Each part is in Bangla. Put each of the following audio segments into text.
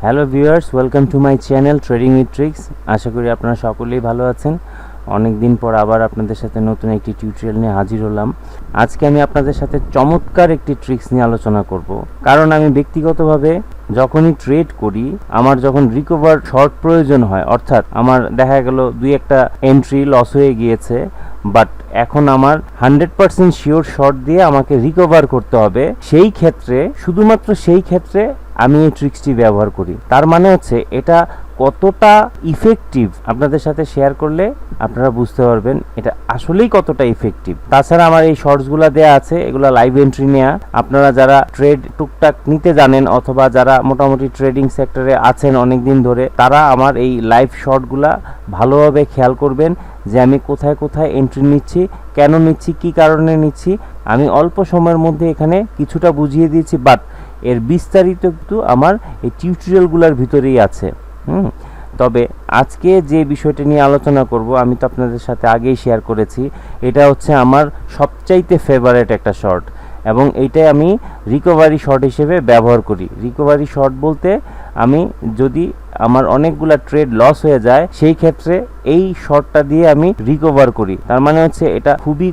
Hello viewers, welcome to my channel trading with tricks. আশা করি আপনারা সকলেই ভালো আছেন। অনেক দিন পর আবার আপনাদের সাথে নতুন একটি টিউটোরিয়াল নিয়ে হাজির হলাম। আজকে আমি আপনাদের সাথে চমৎকার একটি ট্রিক্স নিয়ে আলোচনা করব, কারণ আমি ব্যক্তিগতভাবে যখনই ট্রেড করি, আমার যখন রিকভার শর্ট প্রয়োজন হয়, অর্থাৎ আমার দেখা গেল দুই একটা এন্ট্রি লস হয়ে গিয়েছে, বাট এখন আমার 100% শিওর শর্ট দিয়ে আমাকে রিকভার করতে হবে, সেই ক্ষেত্রে শুধুমাত্র সেই ক্ষেত্রে আমি এই ট্রিক্সটি ব্যবহার করি। তার মানে হচ্ছে এটা কতটা ইফেক্টিভ আপনাদের সাথে শেয়ার করলে আপনারা বুঝতে পারবেন এটা আসলেই কতটা ইফেক্টিভ। তাছাড়া আমার এই শর্টসগুলো দেয়া আছে, এগুলো লাইভ এন্ট্রি নেওয়া। আপনারা যারা ট্রেড টুকটাক নিতে জানেন অথবা যারা মোটামুটি ট্রেডিং সেক্টরে আছেন অনেক দিন ধরে, তারা আমার এই লাইভ শর্টগুলা ভালোভাবে খেয়াল করবেন যে আমি কোথায় কোথায় এন্ট্রি নিচ্ছি, কেন নিচ্ছি, কি কারণে নিচ্ছি। আমি অল্প সময়ের মধ্যে এখানে কিছুটা বুঝিয়ে দিয়েছি, বাট এর বিস্তারিত কিন্তু আমার এই টিউটোরিয়ালগুলোর ভিতরেই আছে। তবে আজকে যে বিষয়টা নিয়ে আলোচনা করব, আমি তো আপনাদের সাথে আগেই শেয়ার করেছি, এটা হচ্ছে আমার সবচাইতে ফেভারিট একটা শর্ট, এবং এইটাই আমি রিকভারি শর্ট হিসেবে ব্যবহার করি। রিকভারি শর্ট বলতে আমি যদি আমার অনেকগুলা ট্রেড লস হয়ে যায়, সেই ক্ষেত্রে এই শর্টটা দিয়ে আমি রিকভার করি। তার মানে হচ্ছে এটা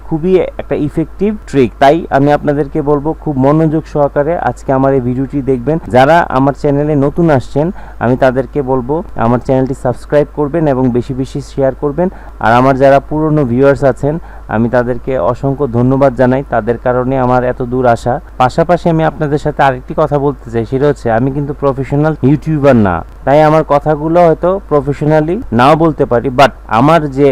খুবই একটা ইফেক্টিভ ট্রিক। তাই আমি আপনাদেরকে বলবো খুব মনোযোগ সহকারে আজকে আমার এই ভিডিওটি দেখবেন। যারা আমার চ্যানেলে নতুন আসছেন, আমি তাদেরকে বলবো আমার চ্যানেলটি সাবস্ক্রাইব করবেন এবং বেশি বেশি শেয়ার করবেন। আর আমার যারা পুরনো ভিউয়ার্স আছেন, আমি তাদেরকে অসংখ্য ধন্যবাদ জানাই, তাদের কারণে আমার এত দূর আসা। পাশাপাশি আমি আপনাদের সাথে আরেকটি কথা বলতে চাই, সেটা হচ্ছে আমি কিন্তু প্রফেশনাল ইউটিউবার না, তাই আমার কথাগুলো হয়তো প্রফেশনালি নাও বলতে পারি, বাট আমার যে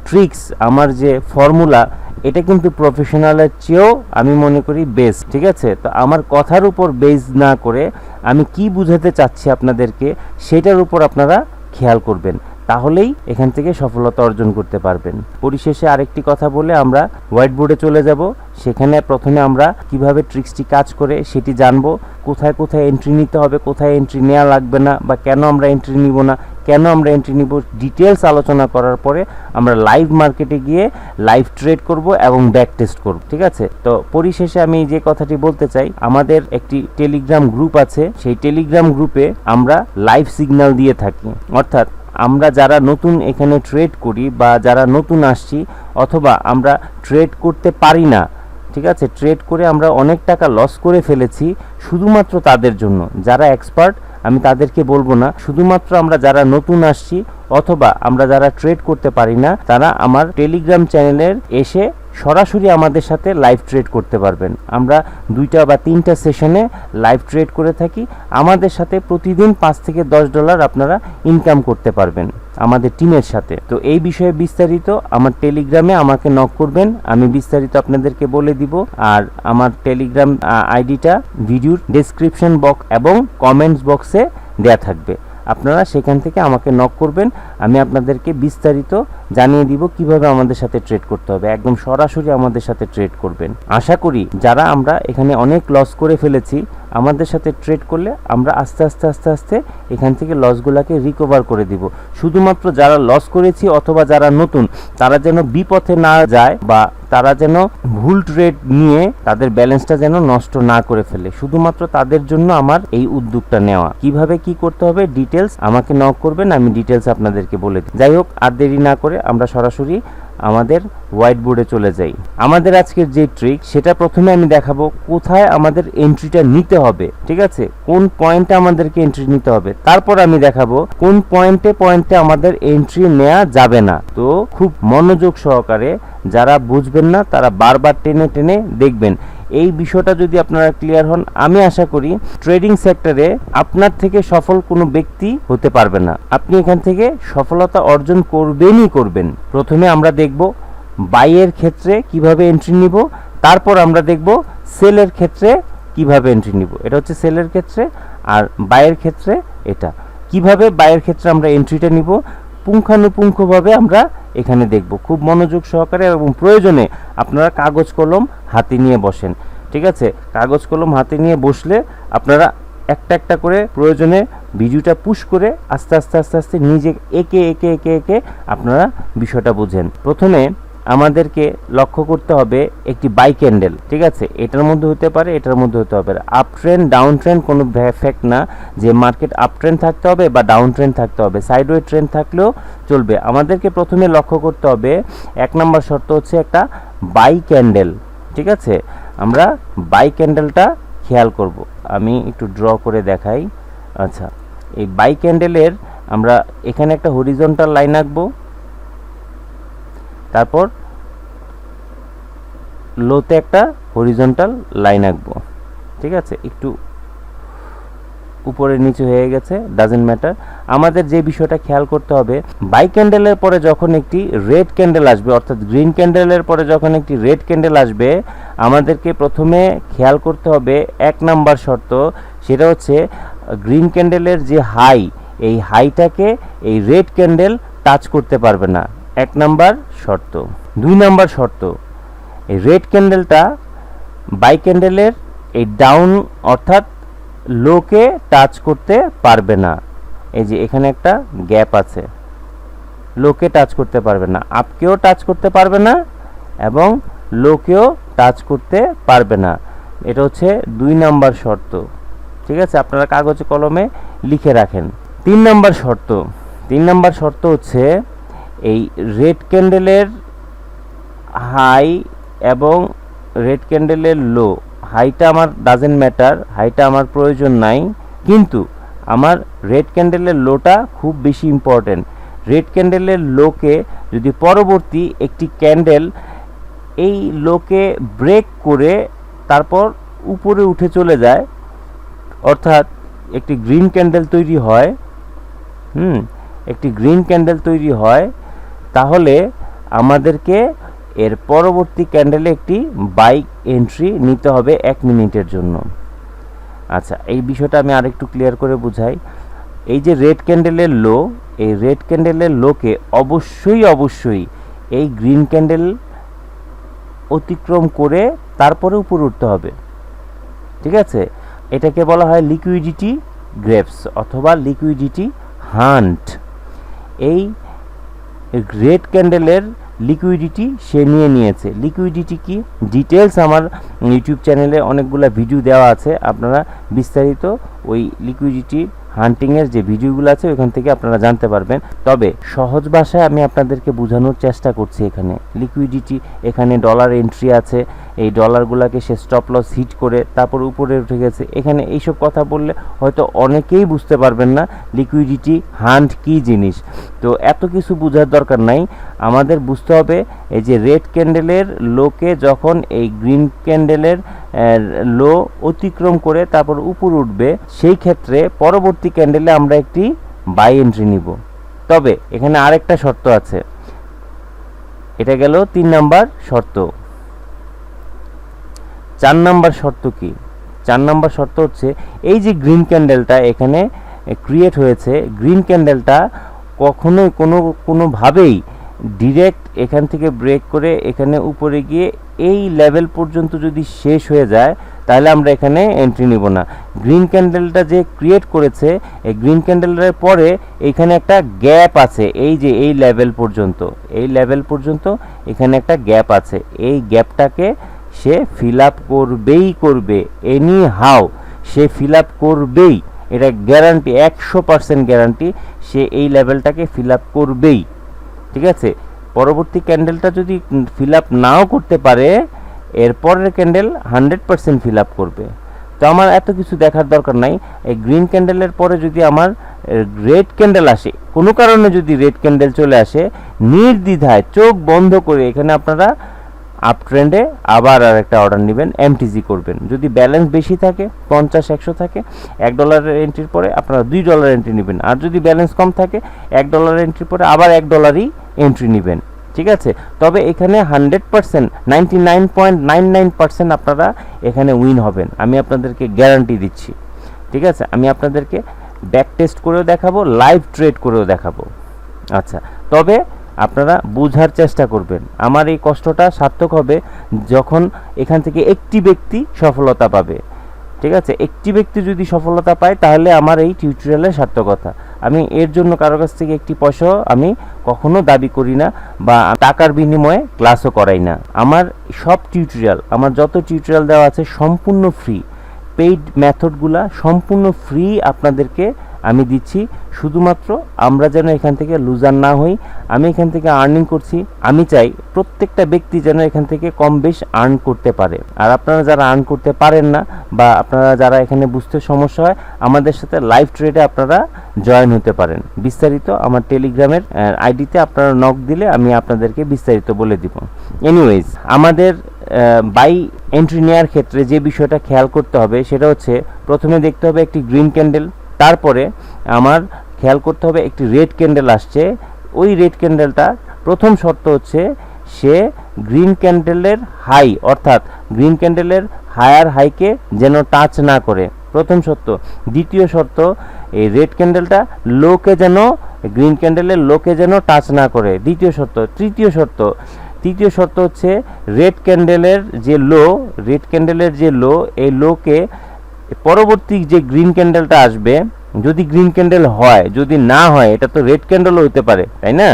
ট্রিক্স, আমার যে ফর্মুলা, এটা কিন্তু প্রফেশনালের চেয়েও আমি মনে করি বেস্ট। ঠিক আছে, তো আমার কথার উপর বেস না করে আমি কি বুঝাতে চাচ্ছি আপনাদেরকে, সেটার উপর আপনারা খেয়াল করবেন, তাহলেই এখান থেকে সফলতা অর্জন করতে পারবেন। পরিশেষে আরেকটি কথা বলে আমরা হোয়াইট বোর্ডে চলে যাব। সেখানে প্রথমে আমরা কিভাবে ট্রিক্সটি কাজ করে সেটি জানবো, কোথায় কোথায় এন্ট্রি নিতে হবে, কোথায় এন্ট্রি নেওয়া লাগবে না, বা কেন আমরা এন্ট্রি নিব না, কেন আমরা এন্ট্রি নিব, ডিটেলস আলোচনা করার পরে আমরা লাইভ মার্কেটে গিয়ে লাইভ ট্রেড করব এবং ব্যাক টেস্ট করব। ঠিক আছে, তো পরিশেষে আমি যে কথাটি বলতে চাই, আমাদের একটি টেলিগ্রাম গ্রুপ আছে, সেই টেলিগ্রাম গ্রুপে আমরা লাইভ সিগন্যাল দিয়ে থাকি। অর্থাৎ আমরা যারা নতুন এখানে ট্রেড করি বা যারা নতুন আসছি, অথবা আমরা ট্রেড করতে পারি না, ঠিক আছে, ট্রেড করে আমরা অনেক টাকা লস করে ফেলেছি, শুধুমাত্র তাদের জন্য। যারা এক্সপার্ট আমি তাদেরকে বলবো না, শুধুমাত্র আমরা যারা নতুন আসছি অথবা আমরা যারা ট্রেড করতে পারি না, তারা আমার টেলিগ্রাম চ্যানেলের এসে সরাসরি আমাদের সাথে লাইভ ট্রেড করতে পারবেন। আমরা 2টা বা 3টা সেশনে লাইভ ট্রেড করে থাকি। আমাদের সাথে প্রতিদিন $5 থেকে $10 আপনারা ইনকাম করতে পারবেন আমাদের টিমের সাথে। তো এই বিষয়ে বিস্তারিত আমার টেলিগ্রামে আমাকে নক করবেন, আমি বিস্তারিত আপনাদেরকে বলে দিব। আর আমার টেলিগ্রাম আইডিটা ভিডিওর ডেসক্রিপশন বক্স এবং কমেন্টস বক্সে দেয়া থাকবে, আপনারা সেখান থেকে আমাকে নক করবেন, আমি আপনাদেরকে বিস্তারিত জানিয়ে দিব কিভাবে আমাদের সাথে ট্রেড করতে হবে। একদম সরাসরি আমাদের সাথে ট্রেড করবেন। আশা করি যারা আমরা এখানে অনেক লস করে ফেলেছি, আমাদের সাথে ট্রেড করলে আমরা আস্তে আস্তে এখান থেকে লসগুলোকে রিকভার করে দিব। শুধুমাত্র যারা লস করেছি অথবা যারা নতুন, তারা যেন বিপথে না যায়, বা তারা যেন ভুল ট্রেড নিয়ে তাদের ব্যালেন্সটা যেন নষ্ট না করে ফেলে, শুধুমাত্র তাদের জন্য আমার এই উদ্যোগটা নেওয়া। কিভাবে কি করতে হবে ডিটেলস আমাকে নক করবেন, আমি ডিটেলস আপনাদেরকে বলে দিই। যাই হোক, আর দেরি না করে আমরা সরাসরি আমাদের হোয়াইট বোর্ডে চলে যাই। আমাদের আজকের যে ট্রিক, সেটা প্রথমে আমি দেখাবো কোথায় আমাদের এন্ট্রিটা নিতে হবে। ঠিক আছে, কোন পয়েন্টে আমাদেরকে এন্ট্রি নিতে হবে, তারপর আমি দেখাবো কোন পয়েন্টে আমাদের এন্ট্রি নেওয়া যাবে না। তো খুব মনোযোগ সহকারে, যারা বুঝবেন না তারা বারবার টেনে টেনে দেখবেন। এই বিষয়টা যদি আপনারা ক্লিয়ার হন, আমি আশা করি ট্রেডিং সেক্টরে আপনার থেকে সফল কোনো ব্যক্তি হতে পারবে না। আপনি এখান থেকে সফলতা অর্জন করবেন। প্রথমে আমরা দেখব বাইয়ের ক্ষেত্রে কিভাবে এন্ট্রি নিব, তারপর আমরা দেখব সেলের ক্ষেত্রে কিভাবে এন্ট্রি নিব। এটা হচ্ছে সেলের ক্ষেত্রে, আর বাইয়ের ক্ষেত্রে এটা। কিভাবে বাইয়ের ক্ষেত্রে আমরা এন্ট্রিটা নিব পুঙ্খানুপুঙ্খভাবে আমরা এখানে দেখব, খুব মনোযোগ সহকারে, এবং প্রয়োজনে আপনারা কাগজ কলম হাতে নিয়ে বসেন। ঠিক আছে, কাগজ কলম হাতে নিয়ে বসলে আপনারা একটা একটা করে প্রয়োজনে ভিডিওটা পুশ করে আস্তে আস্তে নিজে একে আপনারা বিষয়টা বুঝেন। প্রথমে আমাদেরকে লক্ষ্য করতে হবে একটি বাই ক্যান্ডেল, ঠিক আছে? এটার মধ্যে হতে পারে, এটার মধ্যে হতে হবে। আপ ট্রেন্ড ডাউন ট্রেন্ড কোনো ফ্যাক্ট না যে মার্কেট আপ ট্রেন্ড থাকতে হবে বা ডাউন ট্রেন্ড থাকতে হবে, সাইডওয়ে ট্রেন্ড থাকলেও চলবে। আমাদেরকে প্রথমে লক্ষ্য করতে হবে 1 নম্বর শর্ত হচ্ছে একটা বাই ক্যান্ডেল, ঠিক আছে? আমরা বাই ক্যান্ডেলটা খেয়াল করব। আমি একটু ড্র করে দেখাই। আচ্ছা, এই বাই ক্যান্ডেলের আমরা এখানে একটা হরিজন্টাল লাইন আঁকবো, তারপর লোতে একটা হরিজন্টাল লাইন আঁকবো, ঠিক আছে? একটু উপরে নিচে হয়ে গেছে, ডাজেন্ট ম্যাটার। আমাদের যে বিষয়টা খেয়াল করতে হবে, বাই ক্যান্ডেলের পরে যখন একটি রেড ক্যান্ডেল আসবে, অর্থাৎ গ্রিন ক্যান্ডেলের পরে যখন একটি রেড ক্যান্ডেল আসবে, আমাদেরকে প্রথমে খেয়াল করতে হবে 1 নাম্বার শর্ত, সেটা হচ্ছে গ্রিন ক্যান্ডেলের যে হাই, এই হাইটাকে এই রেড ক্যান্ডেল টাচ করতে পারবে না, 1 নাম্বার শর্ত। 2 নাম্বার শর্ত, এই রেড ক্যান্ডেলটা বাই ক্যান্ডেলের এই ডাউন অর্থাৎ লোকে টাচ করতে পারবে না। এই যে এখানে একটা গ্যাপ আছে, লোকে টাচ করতে পারবে না, আপকেও টাচ করতে পারবে না এবং লোকেও টাচ করতে পারবে না। এটা হচ্ছে 2 নাম্বার শর্ত, ঠিক আছে? আপনারা কাগজে কলমে লিখে রাখেন। 3 নাম্বার শর্ত, 3 নাম্বার শর্ত হচ্ছে এই রেড ক্যান্ডেলের হাই এবং রেড ক্যান্ডেলের লো, হাইটা আমার ডাজেন্ট ম্যাটার, হাইটা আমার প্রয়োজন নাই, কিন্তু আমার রেড ক্যান্ডেলের লোটা খুব বেশি ইম্পর্টেন্ট। রেড ক্যান্ডেলের লোকে যদি পরবর্তী একটি ক্যান্ডেল এই লোকে ব্রেক করে তারপর উপরে উঠে চলে যায়, অর্থাৎ একটি গ্রিন ক্যান্ডেল তৈরি হয়, একটি গ্রিন ক্যান্ডেল তৈরি হয়, তাহলে আমাদেরকে এর পরবর্তী ক্যান্ডেলে একটি বাই এন্ট্রি নিতে হবে 1 মিনিটের জন্য। আচ্ছা, এই বিষয়টা আমি আরেকটু ক্লিয়ার করে বুঝাই। এই যে রেড ক্যান্ডেলের লো, এই রেড ক্যান্ডেলের লোকে অবশ্যই এই গ্রিন ক্যান্ডেল অতিক্রম করে তারপরে উপরে উঠতে হবে, ঠিক আছে? এটাকে বলা হয় লিকুইডিটি গ্রেপস অথবা লিকুইডিটি হান্ট। এই রেড ক্যান্ডেলের লিকুইডিটি সে নিয়েছে। লিকুইডিটি কি ডিটেলস আমার ইউটিউব চ্যানেলে অনেকগুলো ভিডিও দেওয়া আছে, আপনারা বিস্তারিত ওই লিকুইডিটি হান্টিংয়ের যে ভিডিওগুলো আছে ওইখান থেকে আপনারা জানতে পারবেন। তবে সহজ ভাষায় আমি আপনাদেরকে বোঝানোর চেষ্টা করছি। এখানে লিকুইডিটি, এখানে ডলার এন্ট্রি আছে, এই ডলারগুলোকে সে স্টপ লস হিট করে তারপর উপরে উঠে গেছে। এখানে এইসব কথা বললে হয়তো অনেকেই বুঝতে পারবেন না লিকুইডিটি হান্ট কি জিনিস। তো এত কিছু বোঝার দরকার নাই, আমাদের বুঝতে হবে এই যে রেড ক্যান্ডেলের লোকে যখন এই গ্রিন ক্যান্ডেলের লো অতিক্রম করে তারপর উপর উঠবে, সেই ক্ষেত্রে পরবর্তী ক্যান্ডেলে আমরা একটি বাই এন্ট্রি নিব। তবে এখানে আরেকটা শর্ত আছে, এটা গেল 3 নাম্বার শর্ত। 4 নাম্বার শর্ত কি? 4 নাম্বার শর্ত হচ্ছে এই যে গ্রিন ক্যান্ডেলটা এখানে ক্রিয়েট হয়েছে, গ্রিন ক্যান্ডেলটা কখনোই কোনোভাবেই ডিরেক্ট এখান থেকে ব্রেক করে এখানে উপরে গিয়ে এই লেভেল পর্যন্ত যদি শেষ হয়ে যায়, তাহলে আমরা এখানে এন্ট্রি নিব না। গ্রিন ক্যান্ডেলটা যে ক্রিয়েট করেছে, এই গ্রিন ক্যান্ডেলের পরে এখানে একটা গ্যাপ আছে, এই যে এই লেভেল পর্যন্ত, এই লেভেল পর্যন্ত এখানে একটা গ্যাপ আছে। এই গ্যাপটাকে সে ফিল আপ করবে, any how say fill up করবেই, এটা গ্যারান্টি, 100% গ্যারান্টি, সে এই লেভেলটাকে ফিল আপ করবেই, ঠিক আছে? পরবর্তী ক্যান্ডেলটা যদি ফিল আপ নাও করতে পারে, এরপরের ক্যান্ডেল 100% ফিল আপ করবে। তো আমার এত কিছু দেখার দরকার নাই। এই গ্রিন ক্যান্ডেলের পরে যদি আমার রেড ক্যান্ডেল আসে, কোনো কারণে যদি রেড ক্যান্ডেল চলে আসে, নির্দ্বিধায় চোখ বন্ধ করে এখানে আপনারা আপ ট্রেন্ডে আবার আর একটা অর্ডার নেবেন, এমটিজি করবেন। যদি ব্যালেন্স বেশি থাকে, 50-100 থাকে, $1 এন্ট্রির পরে আপনারা $2 এন্ট্রি নেবেন। আর যদি ব্যালেন্স কম থাকে, $1 এন্ট্রির পরে আবার $1 এন্ট্রি নেবেন, ঠিক আছে? তবে এখানে 100%, 99.99% আপনারা এখানে উইন হবেন, আমি আপনাদেরকে গ্যারান্টি দিচ্ছি, ঠিক আছে? আমি আপনাদেরকে ব্যাক টেস্ট করেও দেখাবো, লাইভ ট্রেড করেও দেখাবো। আচ্ছা, তবে আপনারা বোঝার চেষ্টা করবেন, আমার এই কষ্টটা সার্থক হবে যখন এখান থেকে একটি ব্যক্তি সফলতা পাবে, ঠিক আছে? একটি ব্যক্তি যদি সফলতা পায়, তাহলে আমার এই টিউটোরিয়ালের সার্থকতা। আমি এর জন্য কারো কাছ থেকে একটি পয়সাও আমি কখনো দাবি করি না বা টাকার বিনিময়ে ক্লাসও করাই না। আমার সব টিউটোরিয়াল, আমার যত টিউটোরিয়াল দেওয়া আছে সম্পূর্ণ ফ্রি। পেইড মেথডগুলা সম্পূর্ণ ফ্রি আপনাদেরকে আমি দিচ্ছি, শুধুমাত্র আমরা যেন এখান থেকে লুজার না হই। আমি এখান থেকে আর্নিং করছি, আমি চাই প্রত্যেকটা ব্যক্তি যেন এখান থেকে কম বেশ আর্ন করতে পারে। আর আপনারা যারা আর্ন করতে পারেন না বা আপনারা যারা এখানে বুঝতে সমস্যা হয়, আমাদের সাথে লাইভ ট্রেডে আপনারা জয়েন হতে পারেন। বিস্তারিত আমার টেলিগ্রামের আইডিতে আপনারা নক দিলে আমি আপনাদেরকে বিস্তারিত বলে দিব। এনিওয়েজ, আমাদের বাই এন্ট্রি নেওয়ার ক্ষেত্রে যে বিষয়টা খেয়াল করতে হবে সেটা হচ্ছে, প্রথমে দেখতে হবে একটি গ্রিন ক্যান্ডেল, তারপরে আমার খেয়াল করতে হবে একটি রেড ক্যান্ডেল আসছে। ওই রেড ক্যান্ডেলটা প্রথম শর্ত হচ্ছে সে গ্রিন ক্যান্ডেলের হাই, অর্থাৎ গ্রিন ক্যান্ডেলের হায়ার হাইকে যেন টাচ না করে, প্রথম শর্ত। দ্বিতীয় শর্ত, এই রেড ক্যান্ডেলটা লোকে যেন, গ্রিন ক্যান্ডেলের লোকে যেন টাচ না করে, দ্বিতীয় শর্ত। তৃতীয় শর্ত হচ্ছে রেড ক্যান্ডেলের যে লো, এই লোকে পরবর্তী যে গ্রিন ক্যান্ডেলটা আসবে, যদি গ্রিন ক্যান্ডেল হয়, যদি না হয়, এটা তো রেড ক্যান্ডেলও হতে পারে, তাই না?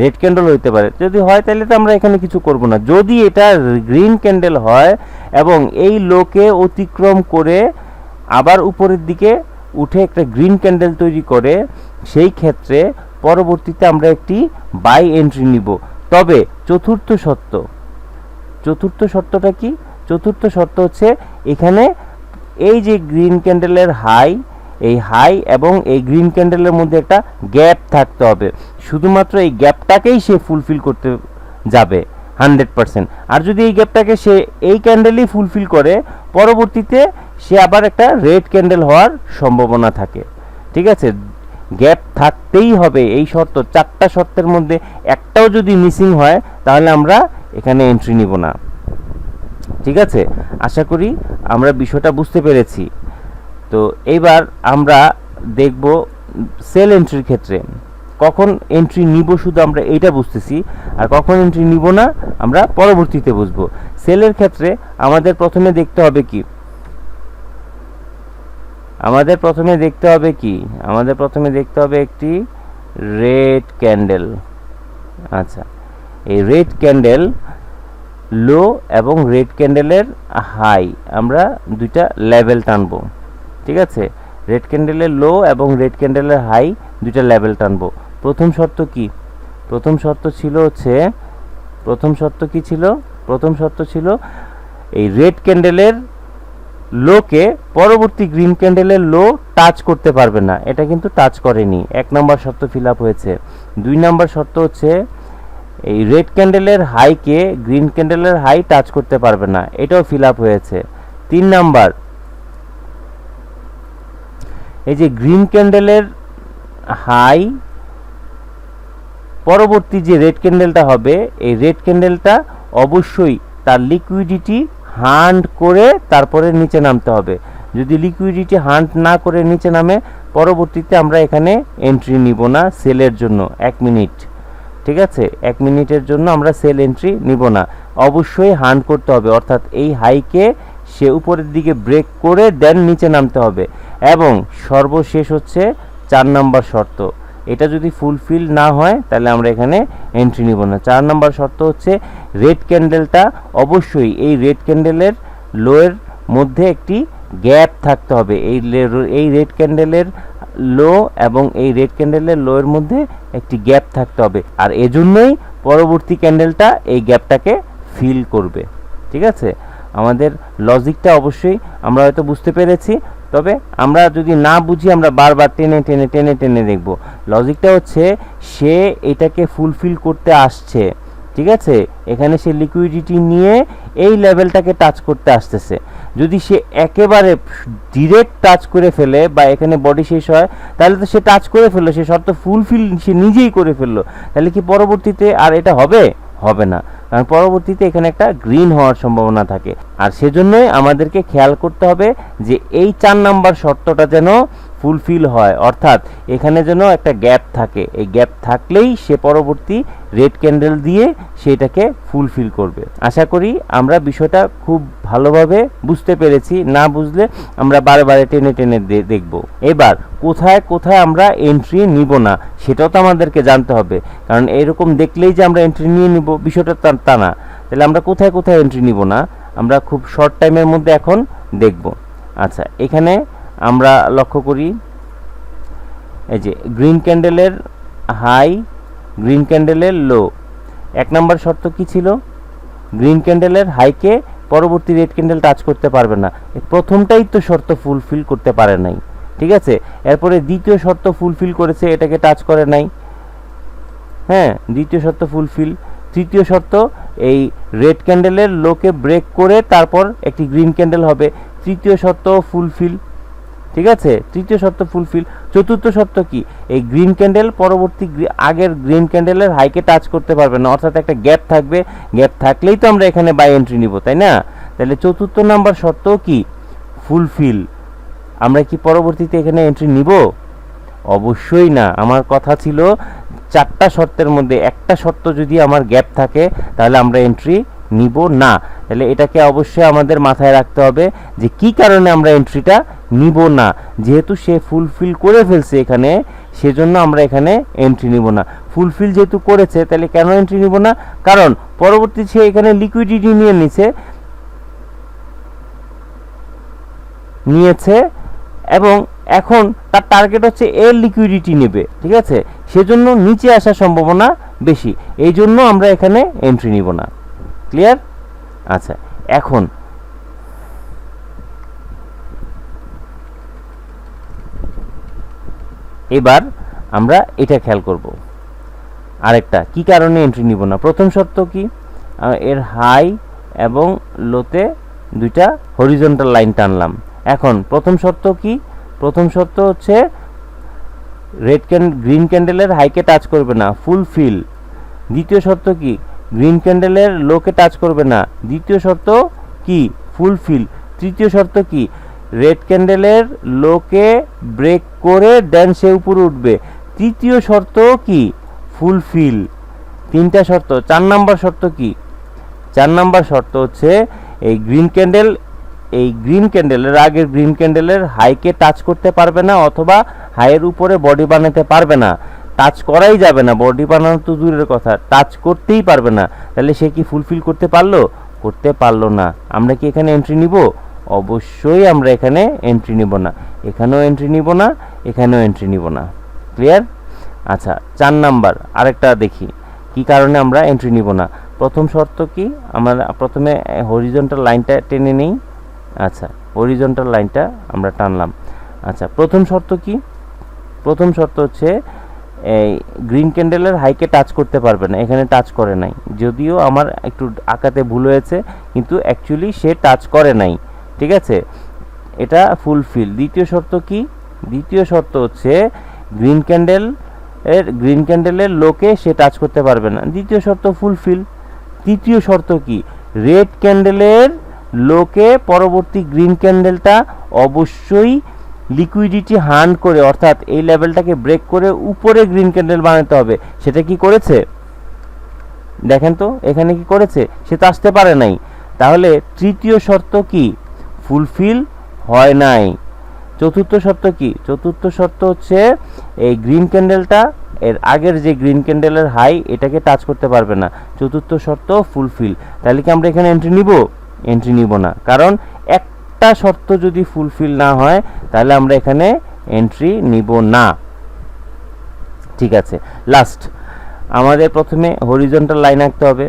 রেড ক্যান্ডেল হতে পারে, যদি হয় তাহলে তো আমরা এখানে কিছু করব না। যদি এটা গ্রিন ক্যান্ডেল হয় এবং এই লোকে অতিক্রম করে আবার উপরের দিকে উঠে একটা গ্রিন ক্যান্ডেল তৈরি করে, সেই ক্ষেত্রে পরবর্তীতে আমরা একটি বাই এন্ট্রি নিব। তবে চতুর্থ শর্তটা কি? চতুর্থ শর্ত হচ্ছে এখানে এই যে গ্রিন ক্যান্ডেলের হাই, এই হাই এবং এই গ্রিন ক্যান্ডেলের মধ্যে একটা গ্যাপ থাকতে হবে। শুধুমাত্র এই গ্যাপটাকেই সে ফুলফিল করতে যাবে 100%। আর যদি এই গ্যাপটাকে সে এই ক্যান্ডেলই ফুলফিল করে, পরবর্তীতে সে আবার একটা রেড ক্যান্ডেল হওয়ার সম্ভাবনা থাকে। ঠিক আছে, গ্যাপ থাকতেই হবে। এই শর্ত, 4টা শর্তের মধ্যে একটাও যদি মিসিং হয় তাহলে আমরা এখানে এন্ট্রি নিব না। ঠিক আছে, আশা করি আমরা বিষয়টা বুঝতে পেরেছি। তো এইবার আমরা দেখব সেল এন্ট্রির ক্ষেত্রে কখন এন্ট্রি নিব, শুধু আমরা এইটা বুঝতেছি, আর কখন এন্ট্রি নিব না আমরা পরবর্তীতে বুঝবো। সেলের ক্ষেত্রে আমাদের প্রথমে দেখতে হবে কি? আমাদের প্রথমে দেখতে হবে একটি রেড ক্যান্ডেল। আচ্ছা, এই রেড ক্যান্ডেল লো এবং রেড ক্যান্ডেলের হাই আমরা দুইটা লেভেল টানবো। ঠিক আছে, রেড ক্যান্ডেলের লো এবং রেড ক্যান্ডেলের হাই দুইটা লেভেল টানবো। প্রথম শর্ত কি? প্রথম শর্ত ছিল এই রেড ক্যান্ডেলের লোকে পরবর্তী গ্রিন ক্যান্ডেলের লো টাচ করতে পারবে না। এটা কিন্তু টাচ করেনি, 1 নম্বর শর্ত ফিল আপ হয়েছে। 2 নম্বর শর্ত হচ্ছে এই রেড ক্যান্ডেলের হাইকে গ্রিন ক্যান্ডেলের হাই টাচ করতে পারবে না, এটাও ফিল আপ হয়েছে। 3 নাম্বার, এই যে গ্রিন ক্যান্ডেলের হাই পরবর্তী যে রেড ক্যান্ডেলটা হবে, এই রেড ক্যান্ডেলটা অবশ্যই তার লিকুইডিটি হান্ট করে তারপরে নিচে নামতে হবে। যদি লিকুইডিটি হান্ট না করে নিচে নামে, পরবর্তীতে আমরা এখানে এন্ট্রি নিব না সেলের জন্য 1 মিনিট। ঠিক আছে, 1 মিনিটের জন্য আমরা সেল এন্ট্রি নিব না। অবশ্যই হান্ট করতে হবে, অর্থাৎ এই হাইকে সে উপরের দিকে ব্রেক করে দেন নিচে নামতে হবে। এবং সর্বশেষ হচ্ছে 4 নম্বর শর্ত, এটা যদি ফুলফিল না হয় তাহলে আমরা এখানে এন্ট্রি নিব না। 4 নম্বর শর্ত হচ্ছে রেড ক্যান্ডেলটা অবশ্যই এই রেড ক্যান্ডেলের লোয়ের মধ্যে একটি গ্যাপ থাকতে হবে। এই রেড ক্যান্ডেলের লো এবং এই রেড ক্যান্ডেলের লোয়ের মধ্যে একটি গ্যাপ থাকতে হবে, আর এজন্যই পরবর্তী ক্যান্ডেলটা এই গ্যাপটাকে ফিল করবে। ঠিক আছে, আমাদের লজিকটা অবশ্যই আমরা হয়তো বুঝতে পেরেছি, তবে আমরা যদি না বুঝি আমরা বারবার টেনে দেখব। লজিকটা হচ্ছে সে এটাকে ফুলফিল করতে আসছে। ঠিক আছে, এখানে সে লিকুইডিটি নিয়ে এই লেভেলটাকে টাচ করতে আসতেছে। যদি সে একেবারে ডিরেক্ট টাচ করে ফেলে বা এখানে বডি শেষ হয়, তাহলে তো সে টাচ করে ফেললো, সে শর্ত ফুলফিল সে নিজেই করে ফেললো। তাহলে কি পরবর্তীতে আর এটা হবে না, কারণ পরবর্তীতে এখানে একটা গ্রিন হওয়ার সম্ভাবনা থাকে। আর সেজন্যই আমাদেরকে খেয়াল করতে হবে যে এই 4 নাম্বার শর্তটা যেন ফুলফিল হয়, অর্থাৎ এখানে যেন একটা গ্যাপ থাকে, এই গ্যাপ থাকলেই সে পরবর্তী রেড ক্যান্ডেল দিয়ে সেটাকে ফুলফিল করবে। আশা করি আমরা বিষয়টা খুব ভালোভাবে বুঝতে পেরেছি, না বুঝলে আমরা বারে টেনে টেনে দেখব। এবার কোথায় কোথায় আমরা এন্ট্রি নিব না সেটাও তো আমাদেরকে জানতে হবে, কারণ এরকম দেখলেই যে আমরা এন্ট্রি নিয়ে নিব বিষয়টা তা না। তাহলে আমরা কোথায় কোথায় এন্ট্রি নিব না আমরা খুব শর্ট টাইমের মধ্যে এখন দেখব। আচ্ছা, এখানে আমরা লক্ষ্য করি এই যে গ্রিন ক্যান্ডেলের হাই, গ্রিন ক্যান্ডেলের লো। 1 নম্বর শর্ত কি ছিল? গ্রিন ক্যান্ডেলের হাইকে পরবর্তী রেড ক্যান্ডেল টাচ করতে পারবে না, প্রথমটাই তো শর্ত ফুলফিল করতে পারে নাই, ঠিক আছে। এরপরে দ্বিতীয় শর্ত ফুলফিল করেছে, এটাকে টাচ করে নাই, হ্যাঁ, দ্বিতীয় শর্ত ফুলফিল। তৃতীয় শর্ত এই রেড ক্যান্ডেলের লোকে ব্রেক করে তারপর একটি গ্রিন ক্যান্ডেল হবে, তৃতীয় শর্ত ফুলফিল, ঠিক আছে, তৃতীয় শর্ত ফুলফিল। চতুর্থ শর্ত কি? এই গ্রিন ক্যান্ডেল পরবর্তী আগের গ্রিন ক্যান্ডেলের হাইকে টাচ করতে পারবে না, অর্থাৎ একটা গ্যাপ থাকবে, গ্যাপ থাকলেই তো আমরা এখানে বাই এন্ট্রি নিব, তাই না? তাহলে চতুর্থ নাম্বার শর্ত কি? ফুলফিল। আমরা কি পরবর্তীতে এখানে এন্ট্রি নিব? অবশ্যই না। আমার কথা ছিল 4টা শর্তের মধ্যে একটা শর্ত যদি আমার গ্যাপ থাকে তাহলে আমরা এন্ট্রি নিব না। তাহলে এটাকে অবশ্যই আমাদের মাথায় রাখতে হবে যে কি কারণে আমরা এন্ট্রিটা নিব না। যেহেতু সে ফুলফিল করে ফেলছে এখানে, সেজন্য আমরা এখানে এন্ট্রি নিব না। ফুলফিল যেহেতু করেছে তাহলে কেন এন্ট্রি নিব না? কারণ পরবর্তী সে এখানে লিকুইডিটি নিয়েছে এবং এখন তার টার্গেট হচ্ছে এর লিকুইডিটি নেবে, ঠিক আছে, সেজন্য নিচে আসার সম্ভাবনা বেশি, এই জন্য আমরা এখানে এন্ট্রি নিব না। ক্লিয়ার? আচ্ছা, এখন এবার আমরা এটা খেয়াল করব, আরেকটা কি কারণে এন্ট্রি নিব না। প্রথম শর্ত কি? এর হাই এবং লোতে দুইটা হরিজন্টাল লাইন টানলাম। এখন প্রথম শর্ত কি? প্রথম শর্ত হচ্ছে গ্রিন ক্যান্ডেলের হাইকে টাচ করবে না, ফুলফিল। দ্বিতীয় শর্ত কি? গ্রিন ক্যান্ডেলের লোকে টাচ করবে না, দ্বিতীয় শর্ত কি? ফুলফিল। তৃতীয় শর্ত কি? রেড ক্যান্ডেলের লোকে ব্রেক করে দেন সে উপরে উঠবে, তৃতীয় শর্ত কি? ফুলফিল। 3টা শর্ত। 4 নাম্বার শর্ত কি? 4 নাম্বার শর্ত হচ্ছে এই গ্রিন ক্যান্ডেলের আগের গ্রিন ক্যান্ডেলের হাইকে টাচ করতে পারবে না, অথবা হাইয়ের উপরে বডি বানাতে পারবে না, টাচ করাই যাবে না, বডি বানানো তো দূরের কথা, টাচ করতেই পারবে না। তাহলে সে কি ফুলফিল করতে পারলো? করতে পারলো না। আমরা কি এখানে এন্ট্রি নিব? অবশ্যই আমরা এখানে এন্ট্রি নিব না, এখানেও এন্ট্রি নিব না, এখানেও এন্ট্রি নিব না। ক্লিয়ার? আচ্ছা, 4 নাম্বার আরেকটা দেখি কি কারণে আমরা এন্ট্রি নিব না। প্রথম শর্ত কি? আমরা প্রথমে হরিজন্টাল লাইনটা টেনে নেই। আচ্ছা, হরিজন্টাল লাইনটা আমরা টানলাম। আচ্ছা, প্রথম শর্ত কি? প্রথম শর্ত হচ্ছে এই গ্রিন ক্যান্ডেলের হাইকে টাচ করতে পারবে না, এখানে টাচ করে নাই, যদিও আমার একটু আঁকাতে ভুল হয়েছে, কিন্তু অ্যাকচুয়ালি সে টাচ করে নাই, ঠিক আছে, এটা ফুলফিল। দ্বিতীয় শর্ত কি? দ্বিতীয় শর্ত হচ্ছে গ্রিন ক্যান্ডেলের লোকে সে টাচ করতে পারবে না, দ্বিতীয় শর্ত ফুলফিল। তৃতীয় শর্ত কি? রেড ক্যান্ডেলের লোকে পরবর্তী গ্রিন ক্যান্ডেলটা অবশ্যই লিকুইডিটি হান্ট করে, অর্থাৎ এই লেভেলটাকে ব্রেক করে উপরে গ্রিন ক্যান্ডেল বানাতে হবে। সেটা কি করেছে? দেখেন তো এখানে কি করেছে? সে তো আসতে পারে নাই। তাহলে তৃতীয় শর্ত কি? ফুলফিল হয় নাই। চতুর্থ শর্ত কি? চতুর্থ শর্ত হচ্ছে এই গ্রিন ক্যান্ডেলটা এর আগের যে গ্রিন ক্যান্ডেলের হাই এটাকে টাচ করতে পারবে না, চতুর্থ শর্ত ফুলফিল। তাহলে কি আমরা এখানে এন্ট্রি নিব? এন্ট্রি নিব না, কারণ একটা শর্ত যদি ফুলফিল না হয় তাহলে আমরা এখানে এন্ট্রি নিব না। ঠিক আছে, লাস্ট আমাদের প্রথমে হরিজন্টাল লাইন আঁকতে হবে,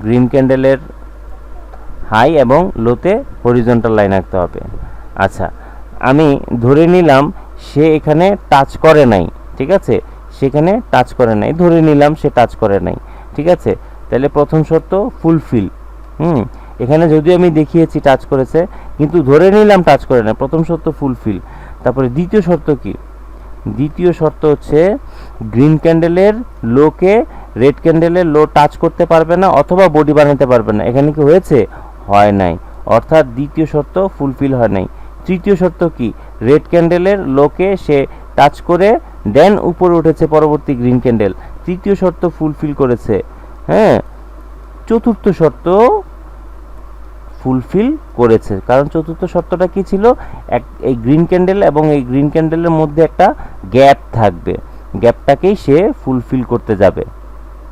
গ্রিন ক্যান্ডেলের হাই এবং লোতে হরিজন্টাল লাইন আঁকতে হবে। আচ্ছা, আমি ধরে নিলাম সে এখানে টাচ করে নাই, ঠিক আছে, সেখানে টাচ করে নাই, ধরে নিলাম সে টাচ করে নাই, ঠিক আছে। তাহলে প্রথম শর্ত ফুলফিল। এখানে যদিও আমি দেখিয়েছি টাচ করেছে, কিন্তু ধরে নিলাম টাচ করে না, প্রথম শর্ত ফুলফিল। তারপরে দ্বিতীয় শর্ত কি? দ্বিতীয় শর্ত হচ্ছে গ্রিন ক্যান্ডেলের লোকে রেড ক্যান্ডেলের লো টাচ করতে পারবে না, অথবা বডি বানাতে পারবে না। এখানে কি হয়েছে? হয় নাই, অর্থাৎ দ্বিতীয় শর্ত ফুলফিল হয় নাই। তৃতীয় শর্ত কি? রেড ক্যান্ডেলের লোকে সে টাচ করে দেন উপরে উঠেছে পরবর্তী গ্রিন ক্যান্ডেল, তৃতীয় শর্ত ফুলফিল করেছে। হ্যাঁ, চতুর্থ শর্ত ফুলফিল করেছে, কারণ চতুর্থ শর্তটা কি ছিল, এই গ্রিন ক্যান্ডেল এবং এই গ্রিন ক্যান্ডেলের মধ্যে একটা গ্যাপ থাকবে, গ্যাপটাকেই সে ফুলফিল করতে যাবে।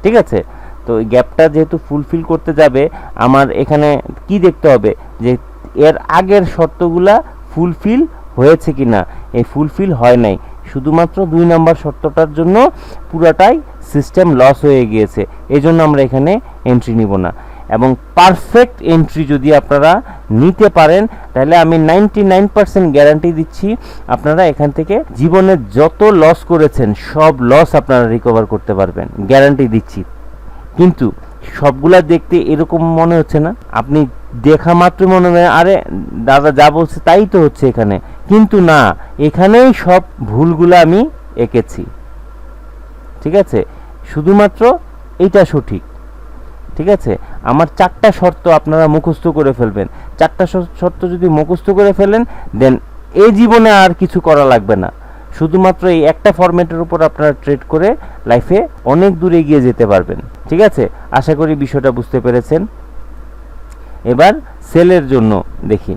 ঠিক আছে, তো এই গ্যাপটা যেহেতু ফুলফিল করতে যাবে, আমার এখানে কি দেখতে হবে যে এর আগের শর্তগুলা ফুলফিল হয়েছে কিনা। এই ফুলফিল হয় নাই, শুধুমাত্র 2 নম্বর শর্তটার জন্য পুরাটাই সিস্টেম লস হয়ে গিয়েছে, এই জন্য আমরা এখানে এন্ট্রি নিব না। এবং পারফেক্ট এন্ট্রি যদি আপনারা নিতে পারেন, তাহলে আমি 99% গ্যারান্টি দিচ্ছি আপনারা এখান থেকে জীবনে যত লস করেছেন সব লস আপনারা রিকভার করতে পারবেন, গ্যারান্টি দিচ্ছি। কিন্তু সবগুলা দেখতে এরকম মনে হচ্ছে না, আপনি দেখা মাত্র মনে হয় আরে দাদা যা বলছে তাই তো হচ্ছে এখানে, কিন্তু না, এখানেই সব ভুলগুলো আমি এঁকেছি। ঠিক আছে, শুধুমাত্র এইটা সঠিক। ঠিক আছে, আমার 4টা শর্ত আপনারা মুখস্থ করে ফেলবেন। 4টা শর্ত যদি মুখস্থ করে ফেলেন, দেন এই জীবনে আর কিছু করা লাগবে না, শুধুমাত্র এই একটা ফরম্যাটের উপর আপনারা ট্রেড করে লাইফে অনেক দূরে এগিয়ে যেতে পারবেন। ঠিক আছে, আশা করি বিষয়টা বুঝতে পেরেছেন। এবার সেলের জন্য দেখি,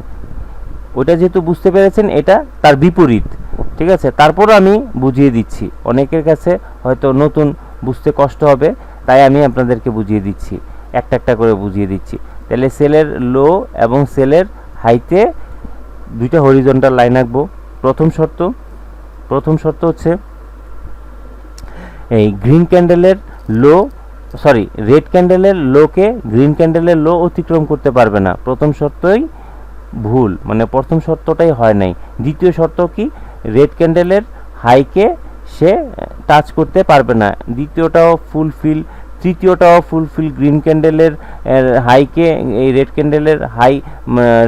ওটা যেহেতু বুঝতে পেরেছেন, এটা তার বিপরীত। ঠিক আছে, তারপরও আমি বুঝিয়ে দিচ্ছি, অনেকের কাছে হয়তো নতুন বুঝতে কষ্ট হবে, তাই আমি আপনাদেরকে বুঝিয়ে দিচ্ছি, একটা একটা করে বুঝিয়ে দিচ্ছি। তাহলে সেলের লো এবং সেলের হাইতে 2টা হরিজন্টাল লাইন আঁকবো। প্রথম শর্ত হচ্ছে এই গ্রিন ক্যান্ডেলের লো, সরি রেড ক্যান্ডেলের লোকে গ্রিন ক্যান্ডেলের লো অতিক্রম করতে পারবে না। প্রথম শর্তই ভুল, মানে প্রথম শর্তটাই হয় নাই। দ্বিতীয় শর্ত কি, রেড ক্যান্ডেলের হাইকে সে টাচ করতে পারবে না, দ্বিতীয়টাও ফুলফিল, তৃতীয়টাও ফুলফিল। গ্রিন ক্যান্ডেলের হাইকে এই রেড ক্যান্ডেলের হাই,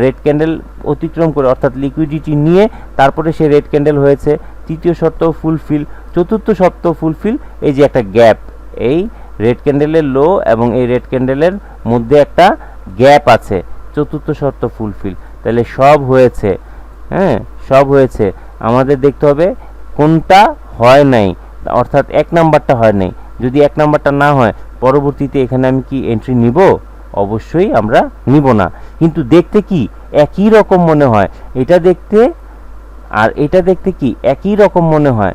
রেড ক্যান্ডেল অতিক্রম করে অর্থাৎ লিকুইডিটি নিয়ে তারপরে সে রেড ক্যান্ডেল হয়েছে, তৃতীয় শর্ত ফুলফিল। চতুর্থ শর্ত ফুলফিল, এই যে একটা গ্যাপ, এই রেড ক্যান্ডেলের লো এবং এই রেড ক্যান্ডেলের মধ্যে একটা গ্যাপ আছে, চতুর্থ শর্ত ফুলফিল। তাহলে সব হয়েছে। হ্যাঁ, সব হয়েছে, আমাদের দেখতে হবে কোনটা হয় নাই, অর্থাৎ 1 নাম্বারটা হয় নাই। যদি 1 নাম্বারটা না হয়, পরবর্তীতে এখানে আমি কি এন্ট্রি নিব? অবশ্যই আমরা নিব না। কিন্তু দেখতে কি একই রকম মনে হয়, এটা দেখতে আর এটা দেখতে কি একই রকম মনে হয়,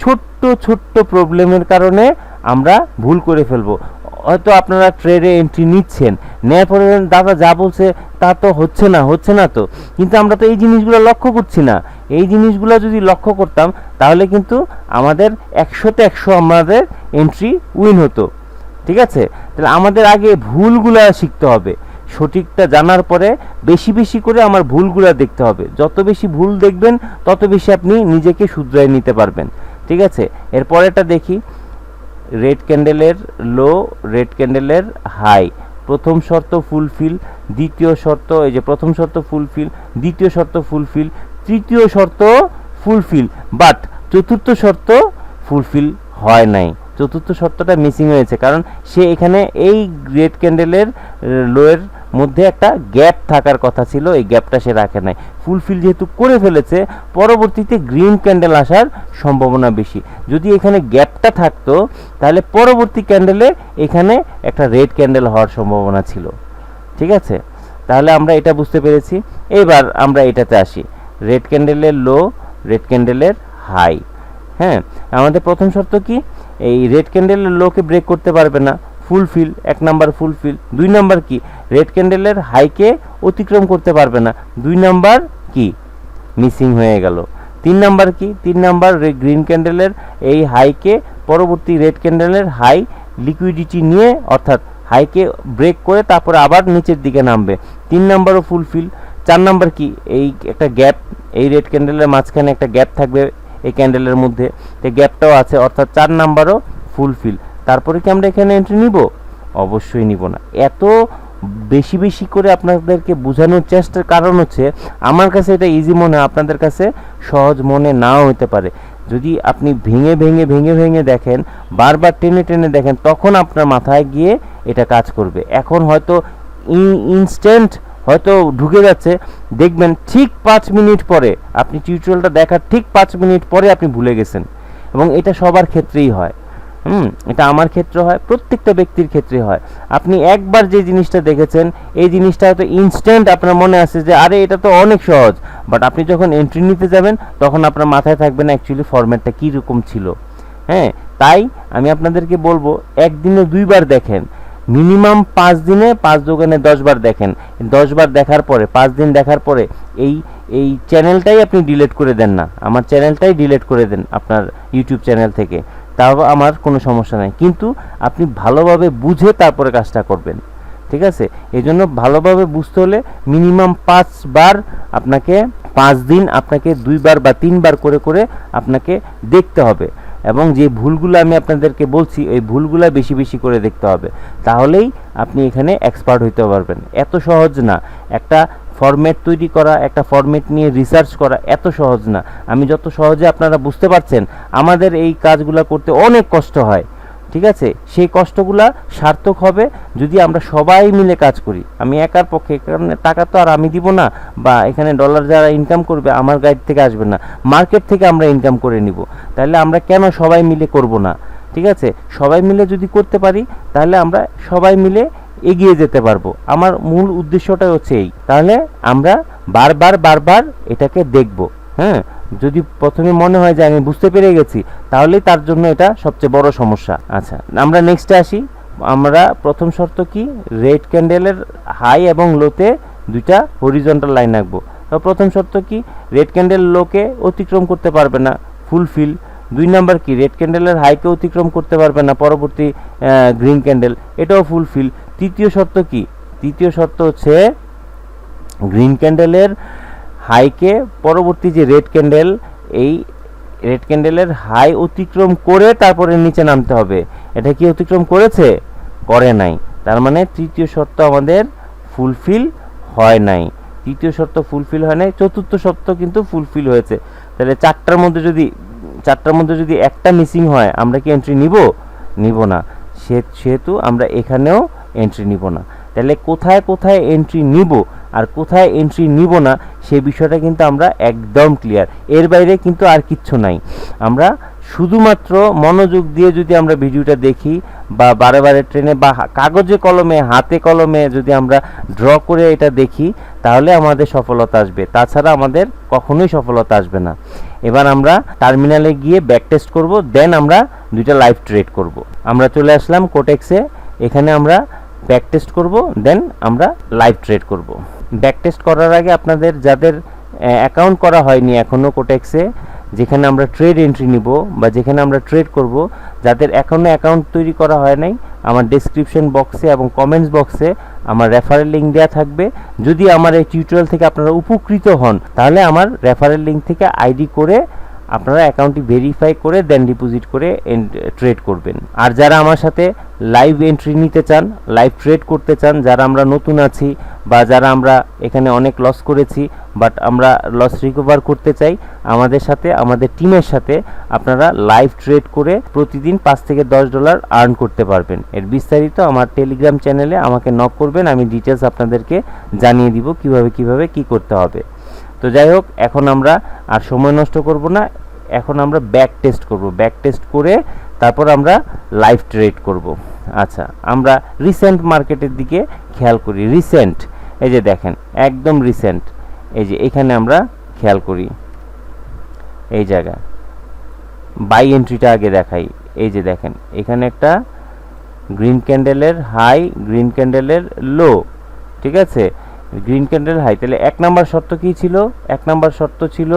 ছোট্ট ছোট্ট প্রবলেমের কারণে আমরা ভুল করে ফেলবো। হয়তো আপনারা ট্রেডে এন্ট্রি নিচ্ছেন, নেওয়ার পরে দাদা যা বলছে তা তো হচ্ছে না তো, কিন্তু আমরা তো এই জিনিসগুলো লক্ষ্য করছি না। এই জিনিসগুলো যদি লক্ষ্য করতাম, তাহলে কিন্তু আমাদের 100তে 100 আমাদের এন্ট্রি উইন হতো। ঠিক আছে, তাহলে আমাদের আগে ভুলগুলা শিখতে হবে, সঠিকটা জানার পরে বেশি বেশি করে আমার ভুলগুলা দেখতে হবে। যত বেশি ভুল দেখবেন, তত বেশি আপনি নিজেকে শুধরাই নিতে পারবেন। ঠিক আছে, এরপরেটা দেখি, রেড ক্যান্ডেলের লো, রেড ক্যান্ডেলের হাই, প্রথম শর্ত ফুলফিল, দ্বিতীয় শর্ত, এই যে প্রথম শর্ত ফুলফিল, দ্বিতীয় শর্ত ফুলফিল, তৃতীয় শর্ত ফুলফিল, বাট চতুর্থ শর্ত ফুলফিল হয় নাই। চতুর্থ শর্তটা মিসিং হয়েছে, কারণ সে এখানে এই রেড ক্যান্ডেলের লোয়ের মধ্যে একটা গ্যাপ থাকার কথা ছিল, এই গ্যাপটা সে রাখে নাই। ফুলফিল যেহেতু করে ফেলেছে, পরবর্তীতে গ্রিন ক্যান্ডেল আসার সম্ভাবনা বেশি। যদি এখানে গ্যাপটা থাকতো, তাহলে পরবর্তী ক্যান্ডেলে এখানে একটা রেড ক্যান্ডেল হওয়ার সম্ভাবনা ছিল। ঠিক আছে, তাহলে আমরা এটা বুঝতে পেরেছি। এবার আমরা এটাতে আসি, রেড ক্যান্ডেলের লো, রেড ক্যান্ডেলের হাই। হ্যাঁ, আমাদের প্রথম শর্ত কি, এই রেড ক্যান্ডেলের লোকে ব্রেক করতে পারবে না, ফুলফিল, 1 নাম্বার ফুলফিল। 2 নাম্বার কি, রেড ক্যান্ডেলের হাইকে অতিক্রম করতে পারবে না, 2 নাম্বার কি মিসিং হয়ে গেল। 3 নাম্বার কি, 3 নাম্বার গ্রিন ক্যান্ডেলের এই হাইকে পরবর্তী রেড ক্যান্ডেলের হাই লিকুইডিটি নিয়ে অর্থাৎ হাইকে ব্রেক করে তারপরে আবার নিচের দিকে নামবে, 3 নাম্বারও ফুলফিল। 4 নাম্বার কি, এই একটা গ্যাপ, এই রেড ক্যান্ডেলের মাঝখানে একটা গ্যাপ থাকবে এই ক্যান্ডেলের মধ্যে, তো গ্যাপটাও আছে, অর্থাৎ 4 নাম্বারও ফুলফিল। তারপরে কি আমরা এখানে এন্ট্রি নিব? অবশ্যই নিব না। এত বেশি বেশি করে আপনাদেরকে বোঝানোর চেষ্টার কারণ হচ্ছে, আমার কাছে এটা ইজি মনে হয়, আপনাদের কাছে সহজ মনে নাও হতে পারে। যদি আপনি ভেঙে ভেঙে ভেঙে ভেঙে দেখেন, বারবার টেনে টেনে দেখেন, তখন আপনার মাথায় গিয়ে এটা কাজ করবে। এখন হয়তো ইনস্ট্যান্ট হয়তো ঢুকে যাচ্ছে, দেখবেন ঠিক 5 মিনিট পরে, আপনি টিউটোরিয়ালটা দেখার ঠিক 5 মিনিট পরে আপনি ভুলে গেছেন। এবং এটা সবার ক্ষেত্রেই হয়। এটা আমার ক্ষেত্রে হয়, প্রত্যেকটা ব্যক্তির ক্ষেত্রে হয়। আপনি একবার যে জিনিসটা দেখেছেন, এই জিনিসটা হয়তো ইনস্ট্যান্ট আপনার মনে আসে যে আরে এটা তো অনেক সহজ, বাট আপনি যখন এন্ট্রি নিতে যাবেন তখন আপনার মাথায় থাকবে না অ্যাকচুয়ালি ফরম্যাটটা কীরকম ছিল। হ্যাঁ, তাই আমি আপনাদেরকে বলবো একদিনে 2বার দেখেন, মিনিমাম 5 দিনে 5 দোকানে 10 বার দেখেন। 10 বার দেখার পরে, 5 দিন দেখার পরে এই চ্যানেলটাই আপনি ডিলিট করে দেন না, আমার চ্যানেলটাই ডিলিট করে দেন আপনার ইউটিউব চ্যানেল থেকে, তাও আমার কোনো সমস্যা নাই। কিন্তু আপনি ভালোভাবে বুঝে তারপরে কাজটা করবেন, ঠিক আছে? এই জন্য ভালোভাবে বুঝতে হলে মিনিমাম 5 বার আপনাকে, 5 দিন আপনাকে 2 বার বা 3 বার করে করে আপনাকে দেখতে হবে। এবং যে ভুলগুলো আমি আপনাদেরকে বলছি, এই ভুলগুলো বেশি বেশি করে দেখতে হবে, তাহলেই আপনি এখানে এক্সপার্ট হইতে পারবেন। এত সহজ না একটা ফরম্যাট তৈরি করা, একটা ফরম্যাট নিয়ে রিসার্চ করা এত সহজ না। আমি যত সহজে, আপনারা বুঝতে পারছেন, আমাদের এই কাজগুলো করতে অনেক কষ্ট হয়, ঠিক আছে? সেই কষ্টগুলা সার্থক হবে যদি আমরা সবাই মিলে কাজ করি। আমি একার পক্ষে, কারণে টাকা তো আর আমি দিব না, বা এখানে ডলার যারা ইনকাম করবে আমার গাইড থেকে আসবে না, মার্কেট থেকে আমরা ইনকাম করে নিব। তাহলে আমরা কেন সবাই মিলে করব না? ঠিক আছে, সবাই মিলে যদি করতে পারি তাহলে আমরা সবাই মিলে এগিয়ে যেতে পারবো। আমার মূল উদ্দেশ্যটা হচ্ছে এই। তাহলে আমরা বারবার বারবার এটাকে দেখব। হ্যাঁ, যদি প্রথমে মনে হয় যে আমি বুঝতে পেরে গেছি, তাহলেই তার জন্য এটা সবচেয়ে বড় সমস্যা। আচ্ছা, আমরা নেক্সটে আসি। আমরা প্রথম শর্ত কি, রেড ক্যান্ডেলের হাই এবং লোতে 2টা হরিজন্টাল লাইন আঁকবো। তো প্রথম শর্ত কি, রেড ক্যান্ডেল লোকে অতিক্রম করতে পারবে না, ফুলফিল। 2 নাম্বার কি, রেড ক্যান্ডেলের হাইকে অতিক্রম করতে পারবে না পরবর্তী গ্রিন ক্যান্ডেল, এটাও ফুলফিল। তৃতীয় শর্ত কি, তৃতীয় শর্ত হচ্ছে গ্রিন ক্যান্ডেলের হাইকে পরবর্তী যে রেড ক্যান্ডেল, এই রেড ক্যান্ডেলের হাই অতিক্রম করে তারপরে নিচে নামতে হবে। এটা কি অতিক্রম করেছে? করে নাই। তার মানে তৃতীয় শর্ত আমাদের ফুলফিল হয় নাই, তৃতীয় শর্ত ফুলফিল হয় নাই। চতুর্থ শর্ত কিন্তু ফুলফিল হয়েছে। তাহলে 4টার মধ্যে যদি একটা মিসিং হয়, আমরা কি এন্ট্রি নিব না। সেহেতু আমরা এখানেও এন্ট্রি নিব না। তাহলে কোথায় কোথায় এন্ট্রি নিব আর কোথায় এন্ট্রি নিব না, সেই বিষয়টা কিন্তু আমরা একদম ক্লিয়ার। এর বাইরে কিন্তু আর কিচ্ছু নাই। আমরা শুধুমাত্র মনোযোগ দিয়ে যদি আমরা ভিডিওটা দেখি, বা বারে বারে ট্রেনে বা কাগজে কলমে, হাতে কলমে যদি আমরা ড্র করে এটা দেখি, তাহলে আমাদের সফলতা আসবে। তাছাড়া আমাদের কখনোই সফলতা আসবে না। এবার আমরা টার্মিনালে গিয়ে ব্যাক টেস্ট করব, দেন আমরা 2টা লাইভ ট্রেড করব। আমরা চলে আসলাম কোটেক্সে, এখানে আমরা ব্যাক টেস্ট করব, দেন আমরা লাইভ ট্রেড করব। ব্যাক টেস্ট করার আগে আপনাদের যাদের অ্যাকাউন্ট করা হয়নি এখনও কোটেক্সে, যেখানে আমরা ট্রেড এন্ট্রি নিব বা যেখানে আমরা ট্রেড করব, যাদের এখনও অ্যাকাউন্ট তৈরি করা হয় নাই, আমার ডেসক্রিপশন বক্সে এবং কমেন্টস বক্সে আমার রেফারেল লিঙ্ক দেওয়া থাকবে। যদি আমার এই টিউটোরিয়াল থেকে আপনারা উপকৃত হন, তাহলে আমার রেফারেল লিঙ্ক থেকে আইডি করে আপনারা অ্যাকাউন্টটি ভেরিফাই করে দেন ডিপোজিট করে ট্রেড করবেন। আর যারা আমার সাথে লাইভ এন্ট্রি নিতে চান, লাইভ ট্রেড করতে চান, যারা আমরা নতুন আছি বা যারা আমরা এখানে অনেক লস করেছি বাট আমরা লস রিকভার করতে চাই, আমাদের সাথে, আমাদের টিমের সাথে আপনারা লাইভ ট্রেড করে প্রতিদিন $5 থেকে $10 আর্ন করতে পারবেন। এর বিস্তারিত আমার টেলিগ্রাম চ্যানেলে আমাকে নক করবেন, আমি ডিটেলস আপনাদেরকে জানিয়ে দিব কিভাবে কি করতে হবে। তো যাই হোক, এখন আমরা আর সময় নষ্ট করব না, এখন আমরা ব্যাক টেস্ট করব। ব্যাক টেস্ট করে তারপর আমরা লাইভ ট্রেড করব। আচ্ছা, আমরা রিসেন্ট মার্কেটের দিকে খেয়াল করি। রিসেন্ট, এই যে দেখেন একদম রিসেন্ট, এই যে এখানে আমরা খেয়াল করি, এই জায়গায় বাই এন্ট্রিটা আগে দেখাই। এই যে দেখেন এখানে একটা গ্রিন ক্যান্ডেলের হাই, গ্রিন ক্যান্ডেলের লো, ঠিক আছে, গ্রিন ক্যান্ডেল হাই। তাহলে 1 নাম্বার শর্ত কি ছিল? 1 নাম্বার শর্ত ছিল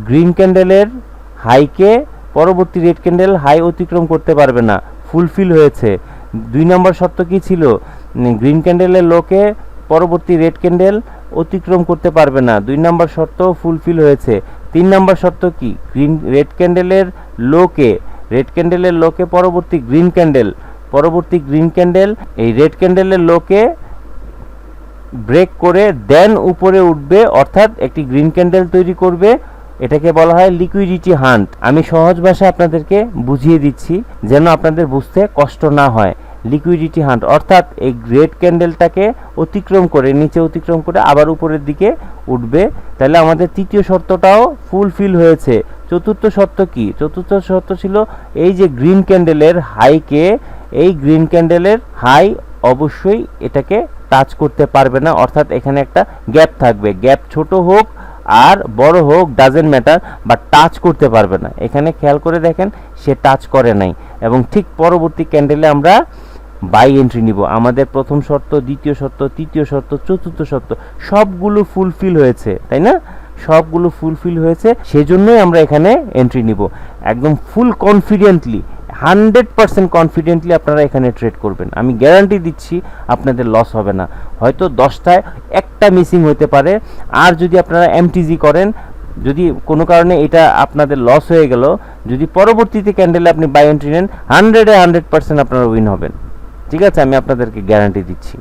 গ্রিন ক্যান্ডেলের হাইকে পরবর্তী রেড ক্যান্ডেল হাই অতিক্রম করতে পারবে না, ফুলফিল হয়েছে। 2 নাম্বার শর্ত কি ছিল? গ্রিন ক্যান্ডেলের লোকে পরবর্তী রেড ক্যান্ডেল অতিক্রম করতে পারবে না, 2 নাম্বার শর্ত ফুলফিল হয়েছে। 3 নাম্বার শর্ত কি? রেড ক্যান্ডেলের লোকে পরবর্তী গ্রিন ক্যান্ডেল এই রেড ক্যান্ডেলের লোকে ব্রেক করে দেন উপরে উঠবে, অর্থাৎ একটি গ্রিন ক্যান্ডেল তৈরি করবে। এটাকে বলা হয় লিকুইডিটি হান্ট। আমি সহজ ভাষায় আপনাদেরকে বুঝিয়ে দিচ্ছি যেন আপনাদের বুঝতে কষ্ট না হয়। লিকুইডিটি হান্ট, অর্থাৎ এই রেড ক্যান্ডেলটাকে অতিক্রম করে নিচে অতিক্রম করে আবার উপরের দিকে উঠবে। তাহলে আমাদের তৃতীয় শর্তটাও ফুলফিল হয়েছে। চতুর্থ শর্ত কি? চতুর্থ শর্ত ছিল এই যে গ্রিন ক্যান্ডেলের হাইকে, এই গ্রিন ক্যান্ডেলের হাই অবশ্যই এটাকে টাচ করতে পারবে না, অর্থাৎ এখানে একটা গ্যাপ থাকবে। গ্যাপ ছোট হোক আর বড় হোক ডাজেন্ট ম্যাটার, বাট টাচ করতে পারবে না। এখানে খেয়াল করে দেখেন সে টাচ করে নাই, এবং ঠিক পরবর্তী ক্যান্ডেলে আমরা বাই এন্ট্রি নিব। আমাদের প্রথম শর্ত, দ্বিতীয় শর্ত, তৃতীয় শর্ত, চতুর্থ শর্ত সবগুলো ফুলফিল হয়েছে, তাই না? সবগুলো ফুলফিল হয়েছে, সেজন্যই আমরা এখানে এন্ট্রি নিব। একদম ফুল কনফিডেন্টলি, 100% কনফিডেন্টলি আপনারা এখানে ট্রেড করবেন। আমি গ্যারান্টি দিচ্ছি আপনাদের লস হবে না। হয়তো 10টায় একটা মিসিং হতে পারে, আর যদি আপনারা এমটিজি করেন, যদি কোনো কারণে এটা আপনাদের লস হয়ে গেল, যদি পরবর্তীতে ক্যান্ডেলে আপনি বাই এন্ট্রি নেন, 100% আপনারা উইন হবেন। ঠিক আছে, আমি আপনাদেরকে গ্যারান্টি দিচ্ছি।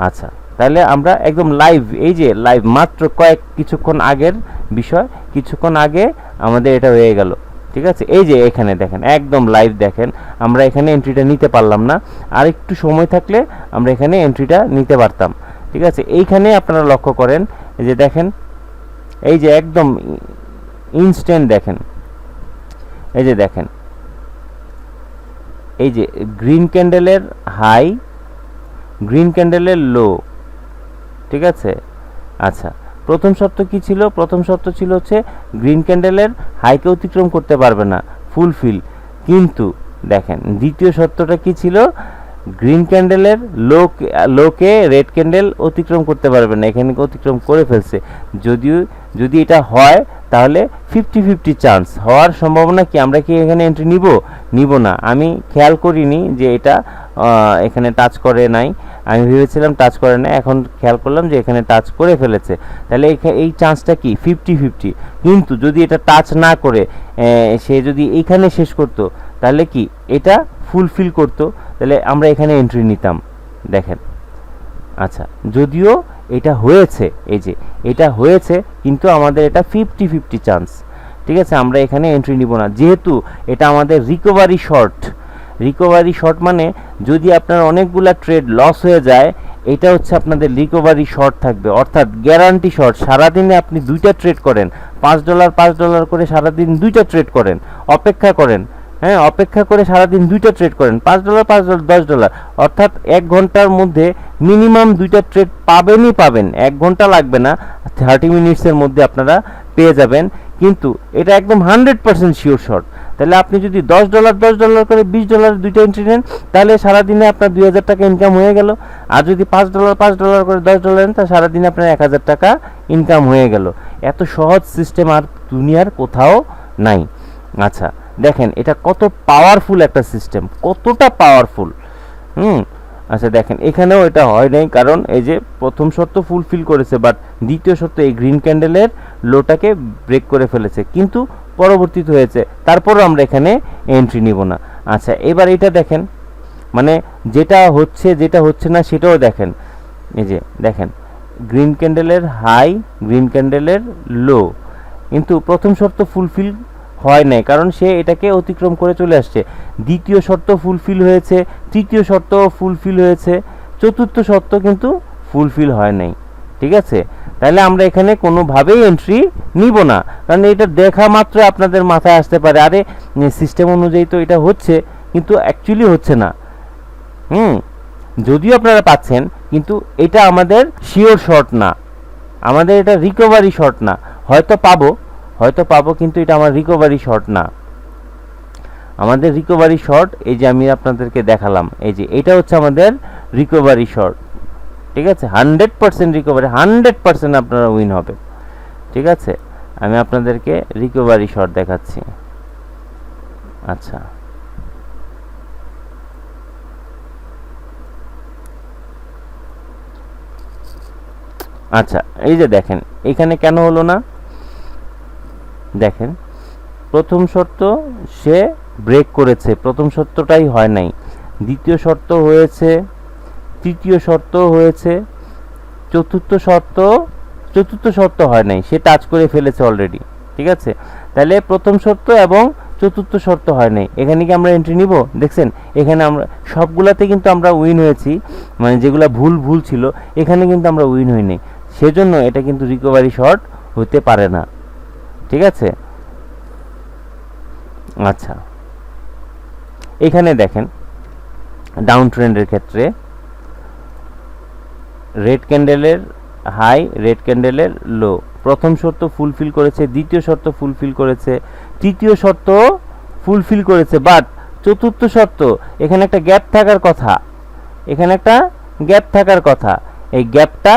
আচ্ছা, তাহলে আমরা একদম লাইভ, এই যে লাইভ মাত্র কিছুক্ষণ আগের বিষয়, কিছুক্ষণ আগে আমাদের এটা হয়ে গেল। ঠিক আছে, এই যে এখানে দেখেন একদম লাইভ দেখেন, আমরা এখানে এন্ট্রিটা নিতে পারলাম না, আর একটু সময় থাকলে আমরা এখানে এন্ট্রিটা নিতে পারতাম। ঠিক আছে, এইখানে আপনারা লক্ষ্য করেন, এই যে দেখেন, এই যে একদম ইনস্ট্যান্ট দেখেন, এই যে দেখেন, এই যে গ্রিন ক্যান্ডেলের হাই, গ্রিন ক্যান্ডেলের লো। ঠিক আছে, আচ্ছা, প্রথম শর্ত কি ছিল? প্রথম শর্ত ছিল হচ্ছে গ্রিন ক্যান্ডেলের হাইকে অতিক্রম করতে পারবে না, ফুলফিল। কিন্তু দেখেন দ্বিতীয় শর্তটা কি ছিল? গ্রিন ক্যান্ডেলের লোকে রেড ক্যান্ডেল অতিক্রম করতে পারবে না, এখানে অতিক্রম করে ফেলছে। যদি এটা হয় তাহলে 50-50 চান্স হওয়ার সম্ভাবনা কি? আমরা কি এখানে এন্ট্রি নিব না। আমি খেয়াল করিনি যে এটা এখানে টাচ করে নাই, আমি ভেবেছিলাম টাচ করে না, এখন খেয়াল করলাম যে এখানে টাচ করে ফেলেছে। তাহলে এই চান্সটা কি? 50-50। কিন্তু যদি এটা টাচ না করে সে যদি এইখানে শেষ করতো, তাহলে কি এটা ফুলফিল করতো, তাহলে আমরা এখানে এন্ট্রি নিতাম। দেখেন, আচ্ছা, যদিও এটা হয়েছে, এই যে এটা হয়েছে, কিন্তু আমাদের এটা 50-50 চান্স। ঠিক আছে, আমরা এখানে এন্ট্রি নিব না, যেহেতু এটা আমাদের রিকভারি শর্ট। রিকভারি শর্ট মানে যদি আপনার অনেকগুলা ট্রেড লস হয়ে যায়, এটা হচ্ছে আপনাদের রিকভারি শর্ট থাকবে, অর্থাৎ গ্যারান্টি শর্ট। সারাদিনে আপনি 2টা ট্রেড করেন, $5 করে সারাদিন 2টা ট্রেড করেন, অপেক্ষা করেন, হ্যাঁ, অপেক্ষা করে সারাদিন 2টা ট্রেড করেন, $5 $10, অর্থাৎ 1 ঘন্টার মধ্যে মিনিমাম 2টা ট্রেড পাবেন। 1 ঘন্টা লাগবে না, 30 মিনিটসের মধ্যে আপনারা পেয়ে যাবেন। কিন্তু এটা একদম 100% শিওর শর্ট। তাহলে আপনি যদি $10 করে $20 দুইটা এন্ট্রি নেন, তাহলে সারাদিনে আপনার 2000 টাকা ইনকাম হয়ে গেল। আর যদি $5 করে $10 নেন, তাহলে সারাদিনে আপনার 1000 টাকা ইনকাম হয়ে গেল। এত সহজ সিস্টেম আর দুনিয়ার কোথাও নাই। আচ্ছা, দেখেন এটা কত পাওয়ারফুল একটা সিস্টেম, কতটা পাওয়ারফুল। আচ্ছা, দেখেন এখানেও এটা হয় নাই, কারণ এই যে প্রথম শর্ত ফুলফিল করেছে, বাট দ্বিতীয় শর্ত এই গ্রিন ক্যান্ডেলের লোটাকে ব্রেক করে ফেলেছে, কিন্তু পরবর্তীতে হয়েছে, তারপরও আমরা এখানে এন্ট্রি নিব না। আচ্ছা, এবার এটা দেখেন, মানে যেটা হচ্ছে না সেটাও দেখেন। এই যে দেখেন গ্রিন ক্যান্ডেলের হাই, গ্রিন ক্যান্ডেলের লো, কিন্তু প্রথম শর্ত ফুলফিল হয় নাই, কারণ সে এটাকে অতিক্রম করে চলে আসছে। দ্বিতীয় শর্ত ফুলফিল হয়েছে, তৃতীয় শর্ত ফুলফিল হয়েছে, চতুর্থ শর্ত কিন্তু ফুলফিল হয় নাই। ঠিক আছে, তাহলে আমরা এখানে কোনোভাবেই এন্ট্রি নিব না, কারণ এটা দেখা মাত্র আপনাদের মাথায় আসতে পারে, আরে সিস্টেম অনুযায়ী তো এটা হচ্ছে, কিন্তু অ্যাকচুয়ালি হচ্ছে না। যদিও আপনারা পাচ্ছেন, কিন্তু এটা আমাদের শিওর শর্ট না, আমাদের এটা রিকভারি শর্ট না। হয়তো পাবো, কিন্তু এটা আমার রিকভারি শর্ট না। আমাদের রিকভারি শর্ট এই যে আমি আপনাদেরকে দেখালাম, এই যে এটা হচ্ছে আমাদের রিকভারি শর্ট। ঠিক আছে, 100% রিকভারি, 100% আপনারা উইন হবে। ঠিক আছে, আমি আপনাদেরকে রিকভারি শর্ট দেখাচ্ছি। আচ্ছা, আচ্ছা, এই যে দেখেন এখানে কেন হলো না, দেখেন প্রথম শর্ত সে ব্রেক করেছে, প্রথম শর্তটাই হয় নাই, দ্বিতীয় শর্ত হয়েছে, তৃতীয় শর্ত হয়েছে, চতুর্থ শর্ত হয় নাই, সে টাচ করে ফেলেছে অলরেডি। ঠিক আছে, তাহলে প্রথম শর্ত এবং চতুর্থ শর্ত হয় নাই, এখানে কি আমরা এন্ট্রি নিব? দেখছেন এখানে আমরা সবগুলাতে কিন্তু আমরা উইন হয়েছি, মানে যেগুলো ভুল ছিল এখানে কিন্তু আমরা উইন হইনি, সেজন্য এটা কিন্তু রিকভারি শর্ট হতে পারে না। ঠিক আছে, আচ্ছা এখানে দেখেন ডাউন ট্রেন্ডের ক্ষেত্রে রেড ক্যান্ডেলের হাই, রেড ক্যান্ডেলের লো, প্রথম শর্ত ফুলফিল করেছে, দ্বিতীয় শর্ত ফুলফিল করেছে, তৃতীয় শর্ত ফুলফিল করেছে, বাট চতুর্থ শর্ত এখানে একটা গ্যাপ থাকার কথা, এখানে একটা গ্যাপ থাকার কথা, এই গ্যাপটা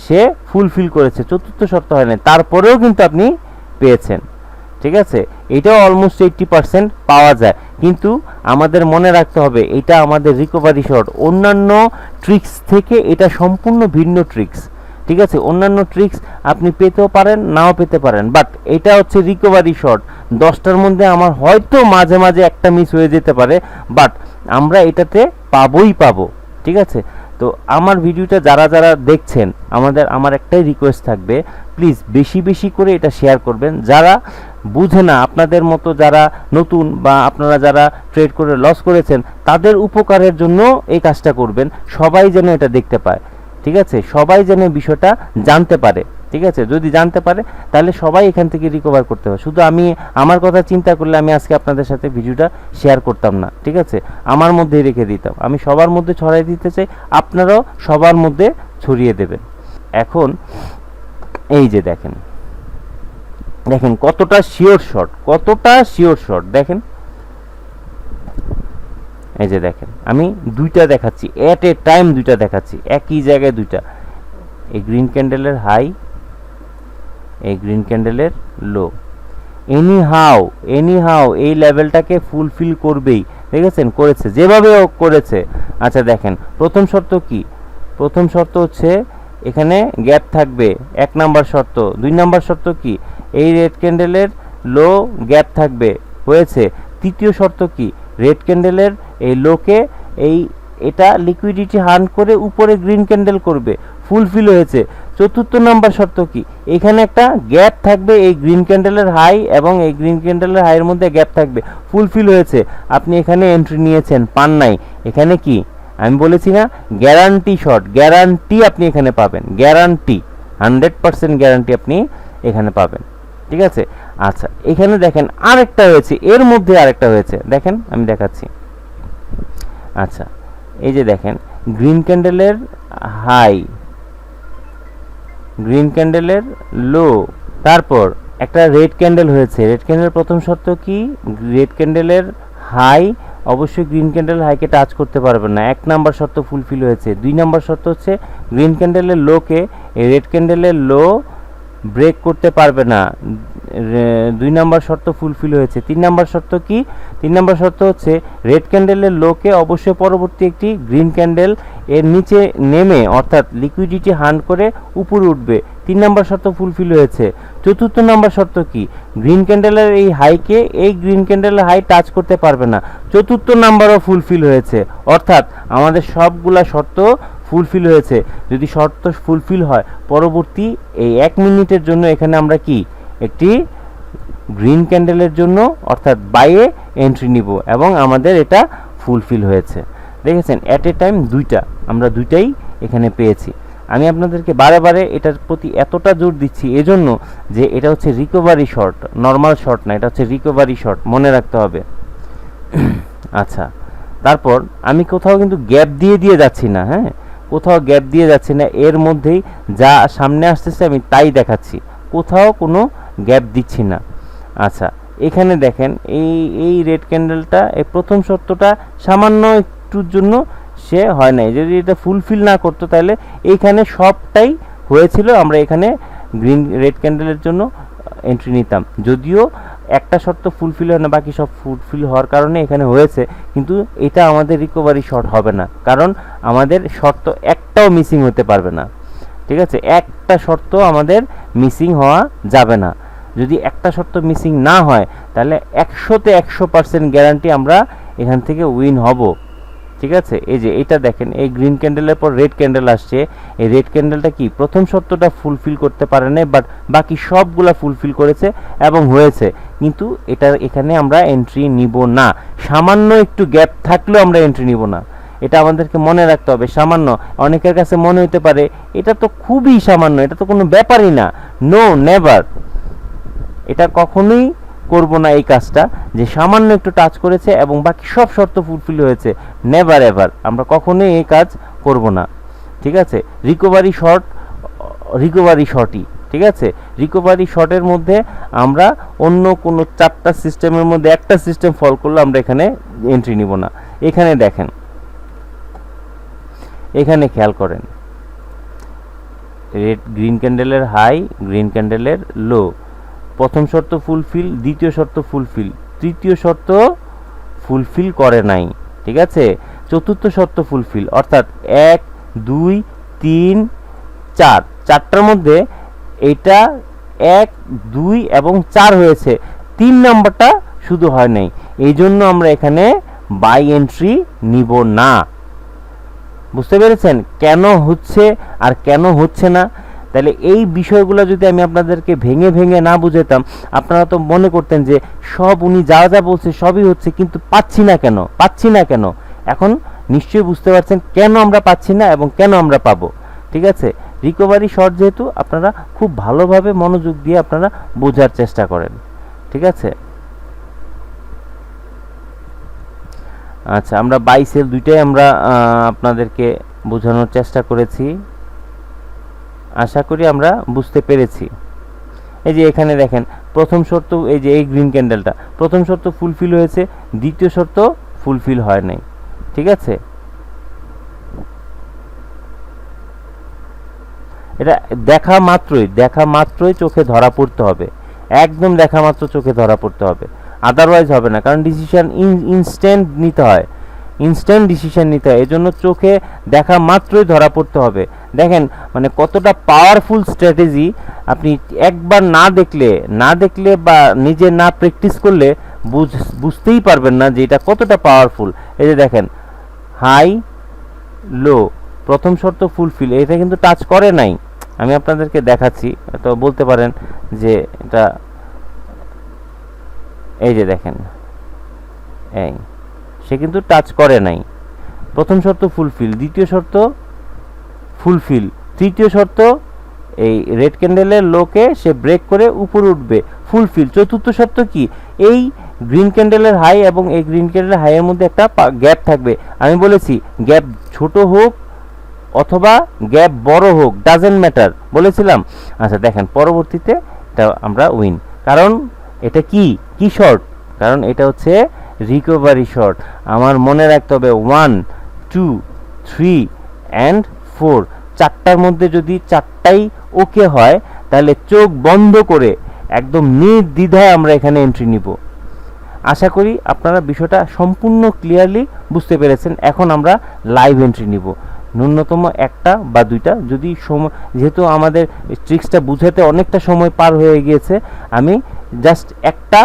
সে ফুলফিল করেছে, চতুর্থ শর্ত হয় না, তারপরেও কিন্তু আপনি পেয়েছেন। ঠিক আছে, এটাও অলমোস্ট 80% পাওয়া যায়, কিন্তু আমাদের মনে রাখতে হবে এটা আমাদের রিকভারি শর্ট, অন্যান্য ট্রিক্স থেকে এটা সম্পূর্ণ ভিন্ন ট্রিক্স। ঠিক আছে, অন্যান্য ট্রিক্স আপনি পেতেও পারেন নাও পেতে পারেন, বাট এটা হচ্ছে রিকভারি শর্ট। 10টার মধ্যে আমার হয়তো মাঝে মাঝে একটা মিস হয়ে যেতে পারে, বাট আমরা এটাতে পাবোই পাবো। ঠিক আছে, তো আমার ভিডিওটা যারা যারা দেখছেন আমার একটাই রিকোয়েস্ট থাকবে, প্লিজ বেশি বেশি করে এটা শেয়ার করবেন। যারা বুঝে না, আপনাদের মতো যারা নতুন বা আপনারা যারা ট্রেড করে লস করেছেন তাদের উপকারের জন্য এই কাজটা করবেন, সবাই যেন এটা দেখতে পায়। ঠিক আছে, সবাই যেন বিষয়টা জানতে পারে। ঠিক আছে, যদি জানতে পারে তাহলে সবাই এখান থেকে রিকভার করতে হবে। শুধু আমি আমার কথা চিন্তা করলে আমি আজকে আপনাদের সাথে ভিডিওটা শেয়ার করতাম না। ঠিক আছে, আমার মধ্যেই রেখে দিতাম, আমি সবার মধ্যে ছড়িয়ে দিতে চাই, আপনারাও সবার মধ্যে ছড়িয়ে দেবেন। এখন এই যে দেখেন দেখেন কতটা শিওর শট, কতটা শিওর শট দেখেন, এই যে দেখেন আমি দুইটা দেখাচ্ছি, এট এ টাইম দুইটা দেখাচ্ছি, একই জায়গায় দুইটা, এই গ্রিন ক্যান্ডেলের হাই, এই গ্রিন ক্যান্ডেলের লো, এনি হাউ এই লেভেলটাকে ফুলফিল করবেই। দেখেছেন করেছে, যেভাবে ও করেছে। আচ্ছা দেখেন প্রথম শর্ত কি, প্রথম শর্ত হচ্ছে এখানে গ্যাপ থাকবে, 1 নাম্বার শর্ত। 2 নাম্বার শর্ত কি, এই রেড ক্যান্ডেলের লো গ্যাপ থাকবে, হয়েছে। তৃতীয় শর্ত কি, রেড ক্যান্ডেলের এই লোকে এটা লিকুইডিটি হান্ট করে উপরে গ্রিন ক্যান্ডেল করবে, ফুলফিল হয়েছে। চতুর্থ নাম্বার শর্ত কি, এখানে একটা গ্যাপ থাকবে, এই গ্রিন ক্যান্ডেলের হাই এবং এই গ্রিন ক্যান্ডেলের হাইয়ের মধ্যে গ্যাপ থাকবে, ফুলফিল হয়েছে। আপনি এখানে এন্ট্রি নিয়েছেন, পান নাই, এখানে কি আমি বলেছি না গ্যারান্টি শর্ট, গ্যারান্টি আপনি এখানে পাবেন, গ্যারান্টি 100% গ্যারান্টি আপনি এখানে পাবেন। ঠিক আছে, আচ্ছা এখানে দেখেন আরেকটা হয়েছে, এর মধ্যে আরেকটা হয়েছে, দেখেন আমি দেখাচ্ছি। আচ্ছা এই যে দেখেন গ্রিন ক্যান্ডেলের হাই, গ্রিন ক্যান্ডেলের লো, তারপর একটা রেড ক্যান্ডেল হয়েছে। রেড ক্যান্ডেলের প্রথম শর্ত কি, রেড ক্যান্ডেলের হাই অবশ্যই গ্রিন ক্যান্ডেল হাইকে টাচ করতে পারবেন না, 1 নাম্বার শর্ত ফুলফিল হয়েছে। 2 নাম্বার শর্ত হচ্ছে গ্রিন ক্যান্ডেলের লোকে এই রেড ক্যান্ডেলের লো ব্রেক করতে পারবে না, 2 নাম্বার শর্ত ফুলফিল হয়েছে। 3 নাম্বার শর্ত কি, 3 নাম্বার শর্ত হচ্ছে রেড ক্যান্ডেলের লোকে অবশ্যই পরবর্তী একটি গ্রিন ক্যান্ডেল এর নিচে নেমে অর্থাৎ লিকুইডিটি হান্ট করে উপরে উঠবে, 3 নাম্বার শর্ত ফুলফিল হয়েছে। চতুর্থ নাম্বার শর্ত কি, গ্রিন ক্যান্ডেলের এই হাইকে এই গ্রিন ক্যান্ডেলের হাই টাচ করতে পারবে না, চতুর্থ নাম্বারও ফুলফিল হয়েছে। অর্থাৎ আমাদের সবগুলা শর্ত ফুলফিল হয়েছে। যদি শর্ত ফুলফিল হয় পরবর্তী এই 1 মিনিটের জন্য এখানে আমরা কি একটি গ্রিন ক্যান্ডেলের জন্য অর্থাৎ বাইয়ে এন্ট্রি নিব এবং আমাদের এটা ফুলফিল হয়েছে। দেখেছেন এট এ টাইম দুইটা, আমরা দুইটাই এখানে পেয়েছি। আমি আপনাদেরকে বারে বারে এটার প্রতি এতটা জোর দিচ্ছি এজন্য যে এটা হচ্ছে রিকভারি শর্ট, নর্মাল শর্ট না, এটা হচ্ছে রিকভারি শর্ট, মনে রাখতে হবে। আচ্ছা তারপর আমি কোথাও কিন্তু গ্যাপ দিয়ে যাচ্ছি না, হ্যাঁ কোথাও গ্যাপ দিয়ে যাচ্ছি না, এর মধ্যেই যা সামনে আসতেছে আমি তাই দেখাচ্ছি, কোথাও কোনো গ্যাপ দিচ্ছি না। আচ্ছা এখানে দেখেন এই রেড ক্যান্ডেলটা এই প্রথম শর্তটা সামান্য একটুর জন্য সে হয় নাই, যদি এটা ফুলফিল না করতো তাহলে এইখানে সবটাই হয়েছিল, আমরা এখানে রেড ক্যান্ডেলের জন্য এন্ট্রি নিতাম। যদিও একটা শর্ত ফুলফিল হয় না, বাকি সব ফুলফিল হওয়ার কারণে এখানে হয়েছে, কিন্তু এটা আমাদের রিকভারি শর্ট হবে না, কারণ আমাদের শর্ত একটাও মিসিং হতে পারবে না। ঠিক আছে, একটা শর্ত আমাদের মিসিং হওয়া যাবে না। যদি একটা শর্ত মিসিং না হয় তাহলে 100% গ্যারান্টি আমরা এখান থেকে উইন হব। ঠিক আছে, এই যে এটা দেখেন, এই গ্রিন ক্যান্ডেলের পর রেড ক্যান্ডেল আসছে। এই রেড ক্যান্ডেলটা কি প্রথম শর্তটা ফুলফিল করতে পারে না, বাট বাকি সবগুলা ফুলফিল করেছে এবং হয়েছে, কিন্তু এটা এখানে আমরা এন্ট্রি নিব না। সামান্য একটু গ্যাপ থাকলেও আমরা এন্ট্রি নিব না, এটা আমাদেরকে মনে রাখতে হবে। সামান্য, অনেকের কাছে মনে হতে পারে এটা তো খুবই সামান্য, এটা তো কোনো ব্যাপারই না। নো, নেভার, এটা কখনোই করব না এই কাজটা, যে সামান্য একটু টাচ করেছে এবং বাকি সব শর্ত ফুলফিল হয়েছে। নেভার এভার, আমরা কখনোই এই কাজ করব না। ঠিক আছে, রিকভারি শর্টই, ঠিক আছে। রিকভারি শর্টের মধ্যে আমরা অন্য কোনো 4টা সিস্টেমের মধ্যে একটা সিস্টেম ফলো করলে আমরা এখানে এন্ট্রি নিব না। এখানে দেখেন, এখানে খেয়াল করেন, গ্রিন ক্যান্ডেলের হাই, গ্রিন ক্যান্ডেলের লো, প্রথম শর্ত ফুলফিল, দ্বিতীয় শর্ত ফুলফিল, তৃতীয় শর্ত ফুলফিল করে নাই, ঠিক আছে। চতুর্থ শর্ত ফুলফিল, অর্থাৎ 1 2 3 4, 4টার মধ্যে এটা 1 2 এবং 4 হয়েছে, 3 নাম্বারটা শুধু হয় নাই। এই জন্য আমরা এখানে বাই এন্ট্রি নিব না। বুঝতে পেরেছেন কেন হচ্ছে আর কেন হচ্ছে না? তাহলে এই বিষয়গুলো যদি আমি আপনাদেরকে ভেঙে ভেঙে না বুঝাতাম, আপনারা তো মনে করতেন যে সব উনি যা যা বলছে সবই হচ্ছে, কিন্তু পাচ্ছি না কেন। এখন নিশ্চয়ই বুঝতে পারছেন কেন আমরা পাচ্ছি না এবং কেন আমরা পাবো। ঠিক আছে, রিকভারি শর্ট যেহেতু, আপনারা খুব ভালোভাবে মনোযোগ দিয়ে আপনারা বোঝার চেষ্টা করেন। ঠিক আছে, আচ্ছা, আমরা বাই সেল দুইটাই আমরা আপনাদেরকে বোঝানোর চেষ্টা করেছি, আশা করি আমরা বুঝতে পেরেছি। এই যে এখানে দেখেন, প্রথম শর্ত, এই যে এই গ্রিন ক্যান্ডেলটা প্রথম শর্ত ফুলফিল হয়েছে, দ্বিতীয় শর্ত ফুলফিল হয় নাই। ঠিক আছে, এটা দেখা মাত্রই চোখে ধরা পড়তে হবে, একদম দেখা মাত্র চোখে ধরা পড়তে হবে, আদারওয়াইজ হবে না। কারণ ডিসিশন ইনস্ট্যান্ট নিতে হয়, এজন্য চোখে দেখা মাত্রই ধরা পড়তে হবে। দেখেন মানে কতটা পাওয়ারফুল স্ট্র্যাটেজি, আপনি একবার না দেখলে বা নিজে না প্র্যাকটিস করলে বুঝতেই পারবেন না যে এটা কতটা পাওয়ারফুল। এই যে দেখেন, হাই লো, প্রথম শর্ত ফুলফিল, এটা কিন্তু টাচ করে নাই। আমি আপনাদেরকে দেখাচ্ছি, তো বলতে পারেন যে এটা, এই যে দেখেন, এই সে কিন্তু টাচ করে নাই। প্রথম শর্ত ফুলফিল, দ্বিতীয় শর্ত ফুলফিল, তৃতীয় শর্ত এই রেড ক্যান্ডেলের লোকে সে ব্রেক করে উপরে উঠবে, ফুলফিল। চতুর্থ শর্ত কি, এই গ্রিন ক্যান্ডেলের হাই এবং এই গ্রিন ক্যান্ডেলের হাইয়ের মধ্যে একটা গ্যাপ থাকবে। আমি বলেছি গ্যাপ ছোট হোক অথবা গ্যাপ বড় হোক, ডাজেন্ট ম্যাটার বলেছিলাম। আচ্ছা দেখেন, পরবর্তীতে এটা আমরা উইন, কারণ এটা কি শর্ট, কারণ এটা হচ্ছে রিকভারি শর্ট। আমার মনে রাখতে হবে 1 2 3 and 4, 4টার মধ্যে যদি 4টাই ওকে হয়, তাহলে চোখ বন্ধ করে একদম নির্দ্বিধায় আমরা এখানে এন্ট্রি নিব। আশা করি আপনারা বিষয়টা সম্পূর্ণ ক্লিয়ারলি বুঝতে পেরেছেন। এখন আমরা লাইভ এন্ট্রি নিব, ন্যূনতম 1টা বা 2টা, যদি সময়, যেহেতু আমাদের ট্রিক্সটা বুঝাতে অনেকটা সময় পার হয়ে গিয়েছে, আমি জাস্ট একটা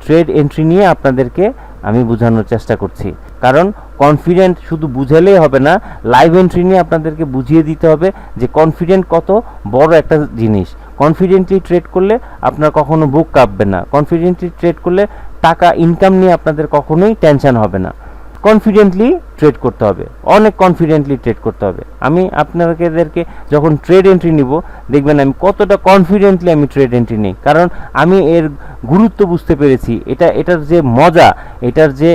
ট্রেড এন্ট্রি নিয়ে আপনাদেরকে আমি বোঝানোর চেষ্টা করছি। কারণ কনফিডেন্ট শুধু বুঝালেই হবে না, লাইভ এন্ট্রি নিয়ে আপনাদেরকে বুঝিয়ে দিতে হবে যে কনফিডেন্ট কত বড় একটা জিনিস। কনফিডেন্টলি ট্রেড করলে আপনার কখনো বুক কাঁপবে না, কনফিডেন্টলি ট্রেড করলে টাকা ইনকাম নিয়ে আপনাদের কখনোই টেনশন হবে না। কনফিডেন্টলি ট্রেড করতে হবে, অনেক কনফিডেন্টলি ট্রেড করতে হবে। আমি আপনাদেরকে যখন ট্রেড এন্ট্রি নিব, দেখবেন আমি কতটা কনফিডেন্টলি আমি ট্রেড এন্ট্রি নিই, কারণ আমি এর গুরুত্ব বুঝতে পেরেছি। এটার যে মজা, এটার যে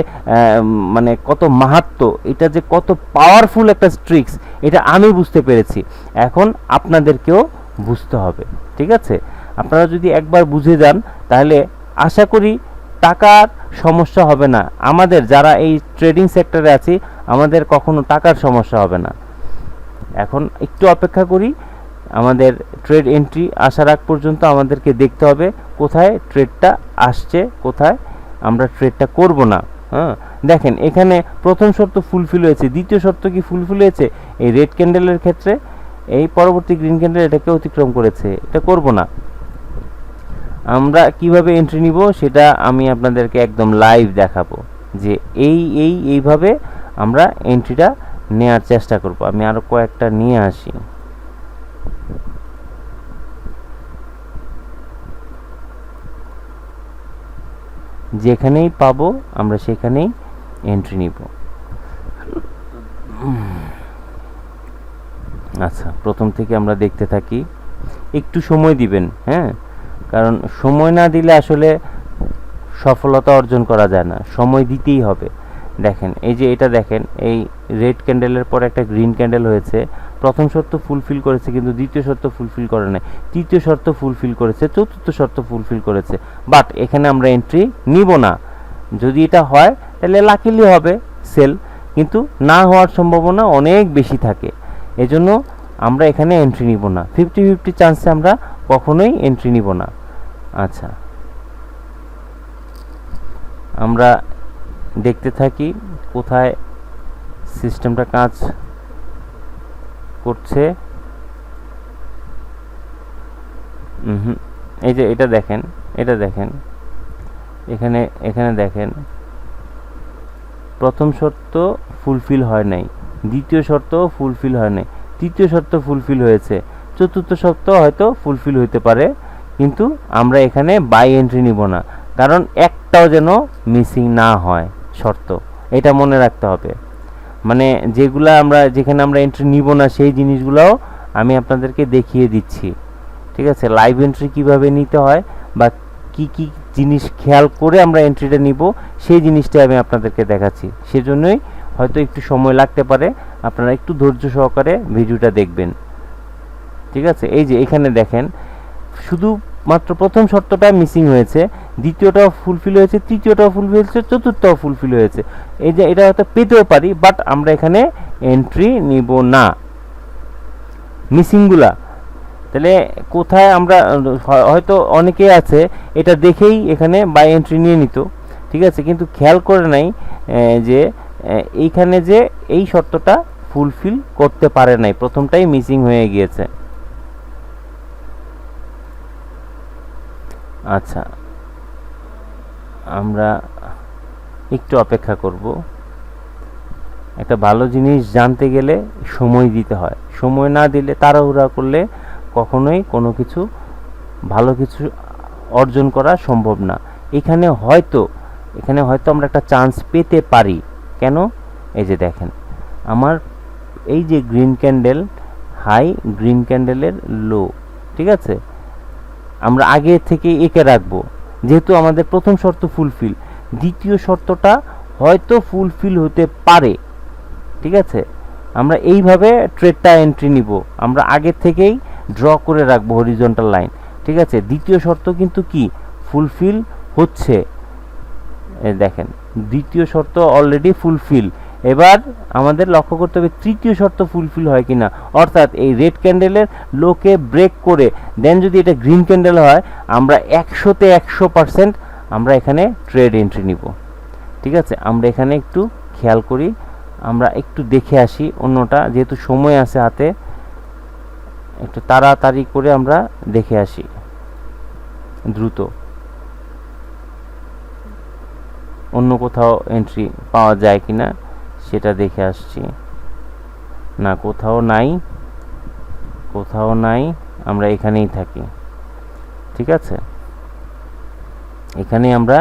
মানে কত মাহাত্ম্য, এটা যে কত পাওয়ারফুল একটা ট্রিক্স, এটা আমি বুঝতে পেরেছি। এখন আপনাদেরকেও বুঝতে হবে। ঠিক আছে, আপনারা যদি একবার বুঝে যান, তাহলে আশা করি টাকার সমস্যা হবে না। আমাদের যারা এই ট্রেডিং সেক্টরে আছি, আমাদের কখনো টাকার সমস্যা হবে না। এখন একটু অপেক্ষা করি, আমাদের ট্রেড এন্ট্রি আসার আগ পর্যন্ত আমাদেরকে দেখতে হবে কোথায় ট্রেডটা আসছে, কোথায় আমরা ট্রেডটা করব না। হ্যাঁ, দেখেন এখানে প্রথম শর্ত ফুলফিল হয়েছে, দ্বিতীয় শর্ত কি ফুলফিল হয়েছে এই রেড ক্যান্ডেলের ক্ষেত্রে, এই পরবর্তী গ্রিন ক্যান্ডেল এটাকে অতিক্রম করেছে, এটা করব না। আমরা কিভাবে এন্ট্রি নিব সেটা আমি আপনাদেরকে একদম লাইভ দেখাবো, যে এইভাবে আমরা এন্ট্রিটা নেওয়ার চেষ্টা করব। আমি আরও কয়েকটা নিয়ে আসি। যেখানেই পাবো আমরা সেখানেই এন্ট্রি নিব। আচ্ছা, প্রথম থেকে আমরা দেখতে থাকি। একটু সময় দিবেন, হ্যাঁ, কারণ সময় না দিলে আসলে সফলতা অর্জন করা যায় না, সময় দিতেই হবে। দেখেন এই যে এটা দেখেন, এই রেড ক্যান্ডেলের পর একটা গ্রিন ক্যান্ডেল হয়েছে। প্রথম শর্ত ফুলফিল করেছে কিন্তু দ্বিতীয় শর্ত ফুলফিল করে নাই, তৃতীয় শর্ত ফুলফিল করেছে, চতুর্থ শর্ত ফুলফিল করেছে, বাট এখানে আমরা এন্ট্রি নিব না। যদি এটা হয় তাহলে লাকিলি হবে সেল, কিন্তু না হওয়ার সম্ভাবনা অনেক বেশি থাকে। এজন্য আমরা এখানে এন্ট্রি নিব না, 50-50 চান্সে আমরা কখনোই এন্ট্রি নিব না। আচ্ছা, আমরা দেখতে থাকি কোথায় সিস্টেমটা কাজ করছে। এই যে এটা দেখেন, এটা দেখেন, এখানে দেখেন প্রথম শর্ত ফুলফিল হয় নাই, দ্বিতীয় শর্ত ফুলফিল হয় নাই, তৃতীয় শর্ত ফুলফিল হয়েছে, চতুর্থ শর্ত হয়তো ফুলফিল হইতে পারে, কিন্তু আমরা এখানে বাই এন্ট্রি নিব না, কারণ একটাও যেন মিসিং না হয় শর্ত, এটা মনে রাখতে হবে। মানে যেখানে আমরা এন্ট্রি নিব না সেই জিনিসগুলোও আমি আপনাদেরকে দেখিয়ে দিচ্ছি, ঠিক আছে? লাইভ এন্ট্রি কিভাবে নিতে হয় বা কি কি জিনিস খেয়াল করে আমরা এন্ট্রিটা নিব সেই জিনিসটা আমি আপনাদেরকে দেখাচ্ছি। সেজন্যই হয়তো একটু সময় লাগতে পারে, আপনারা একটু ধৈর্য সহকারে ভিডিওটা দেখবেন, ঠিক আছে? এই যে এখানে দেখেন শুধু মাত্র প্রথম শর্তটা মিসিং হয়েছে, দ্বিতীয়টাও ফুলফিল হয়েছে, তৃতীয়টাও ফুলফিল হয়েছে, চতুর্থটাও ফুলফিল হয়েছে। এই যে এটা হয়তো পেতেও পারি, বাট আমরা এখানে এন্ট্রি নিব না মিসিংগুলা। তাহলে কোথায় আমরা হয়তো অনেকে আছে এটা দেখেই এখানে বাই এন্ট্রি নিয়ে নিত, ঠিক আছে, কিন্তু খেয়াল করে নাই যে এইখানে যে এই শর্তটা ফুলফিল করতে পারে নাই, প্রথমটাই মিসিং হয়ে গিয়েছে। আচ্ছা, আমরা একটু অপেক্ষা করব। একটা ভালো জিনিস জানতে গেলে সময় দিতে হয়, সময় না দিলে তাড়াহুড়া করলে কখনোই কোনো কিছু ভালো কিছু অর্জন করা সম্ভব না। এখানে হয়তো আমরা একটা চান্স পেতে পারি। কেন? এই যে দেখেন আমার এই যে গ্রিন ক্যান্ডেল হাই, গ্রিন ক্যান্ডেলের লো, ঠিক আছে, আমরা আগে থেকে এঁকে রাখবো, যেহেতু আমাদের প্রথম শর্ত ফুলফিল, দ্বিতীয় শর্তটা হয়তো ফুলফিল হতে পারে, ঠিক আছে, আমরা এইভাবে ট্রেডটা এন্ট্রি নিব, আমরা আগে থেকেই ড্র করে রাখবো হরিজন্টাল লাইন, ঠিক আছে। দ্বিতীয় শর্ত কিন্তু কি ফুলফিল হচ্ছে, দেখেন দ্বিতীয় শর্ত অলরেডি ফুলফিল। এবার আমাদের লক্ষ্য করতে হবে তৃতীয় শর্ত ফুলফিল হয় কিনা, অর্থাৎ এই রেড ক্যান্ডেলের লোকে ব্রেক করে দেন যদি এটা গ্রিন ক্যান্ডেল হয়, আমরা 100-তে 100% আমরা এখানে ট্রেড এন্ট্রি নিব, ঠিক আছে। আমরা এখানে একটু খেয়াল করি, আমরা একটু দেখে আসি অন্যটা, যেহেতু সময় আছে হাতে, একটু তাড়াতাড়ি করে আমরা দেখে আসি দ্রুত, অন্য কোথাও এন্ট্রি পাওয়া যায় কিনা সেটা দেখে আসছি। না, কোথাও নাই, আমরা এখানেই থাকি, ঠিক আছে, এখানেই আমরা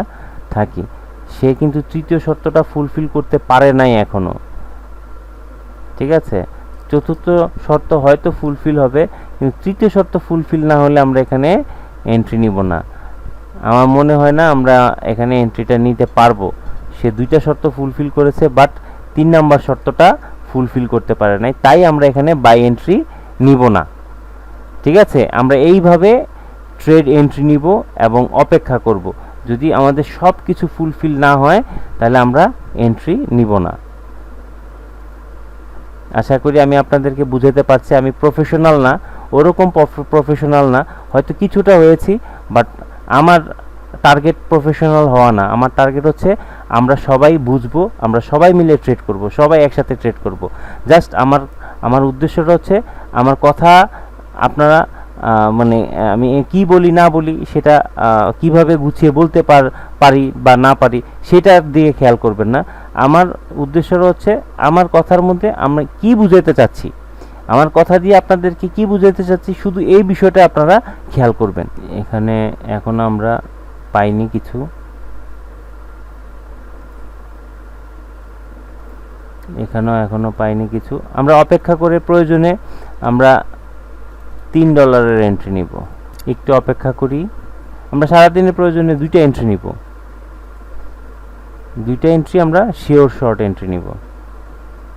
থাকি। সে কিন্তু তৃতীয় শর্তটা ফুলফিল করতে পারে নাই এখনো, ঠিক আছে। চতুর্থ শর্ত হয়তো ফুলফিল হবে, কিন্তু তৃতীয় শর্ত ফুলফিল না হলে আমরা এখানে এন্ট্রি নিব না। আমার মনে হয় না আমরা এখানে এন্ট্রিটা নিতে পারবো। সে দুইটা শর্ত ফুলফিল করেছে, বাট 3 নাম্বার শর্তটা ফুলফিল করতে পারে নাই, তাই আমরা এখানে বাই এন্ট্রি নিব না, ঠিক আছে। আমরা এইভাবে ট্রেড এন্ট্রি নিব এবং অপেক্ষা করব। যদি আমাদের সব কিছু ফুলফিল না হয় তাহলে আমরা এন্ট্রি নিব না। আশা করি আমি আপনাদেরকে বুঝাতে পারছি। আমি প্রফেশনাল না, ওরকম প্রফেশনাল না, হয়তো কিছুটা হয়েছি, বাট আমার টার্গেট প্রফেশনাল হওয়া না। আমার টার্গেট হচ্ছে আমরা সবাই বুঝবো, আমরা সবাই মিলে ট্রেড করব, সবাই একসাথে ট্রেড করব। জাস্ট আমার উদ্দেশ্যটা হচ্ছে আমার কথা আপনারা মানে আমি কি বলি না বলি সেটা কিভাবে গুছিয়ে বলতে পারি বা না পারি সেটার দিকে খেয়াল করবেন না। আমার উদ্দেশ্য হচ্ছে আমার কথার মধ্যে আমরা কি বুঝাতে চাচ্ছি, আমার কথা দিয়ে আপনাদেরকে কি বুঝাতে চাচ্ছি, শুধু এই বিষয়টা আপনারা খেয়াল করবেন। এখানে এখন আমরা পাইনি কিছু, এখনো পাইনি কিছু। আমরা অপেক্ষা করে প্রয়োজনে আমরা $3 এন্ট্রি নিব। একটু অপেক্ষা করি। আমরা সারাদিনের প্রয়োজনে 2টা এন্ট্রি নিব, 2টা এন্ট্রি আমরা শিওর শর্ট এন্ট্রি নিব।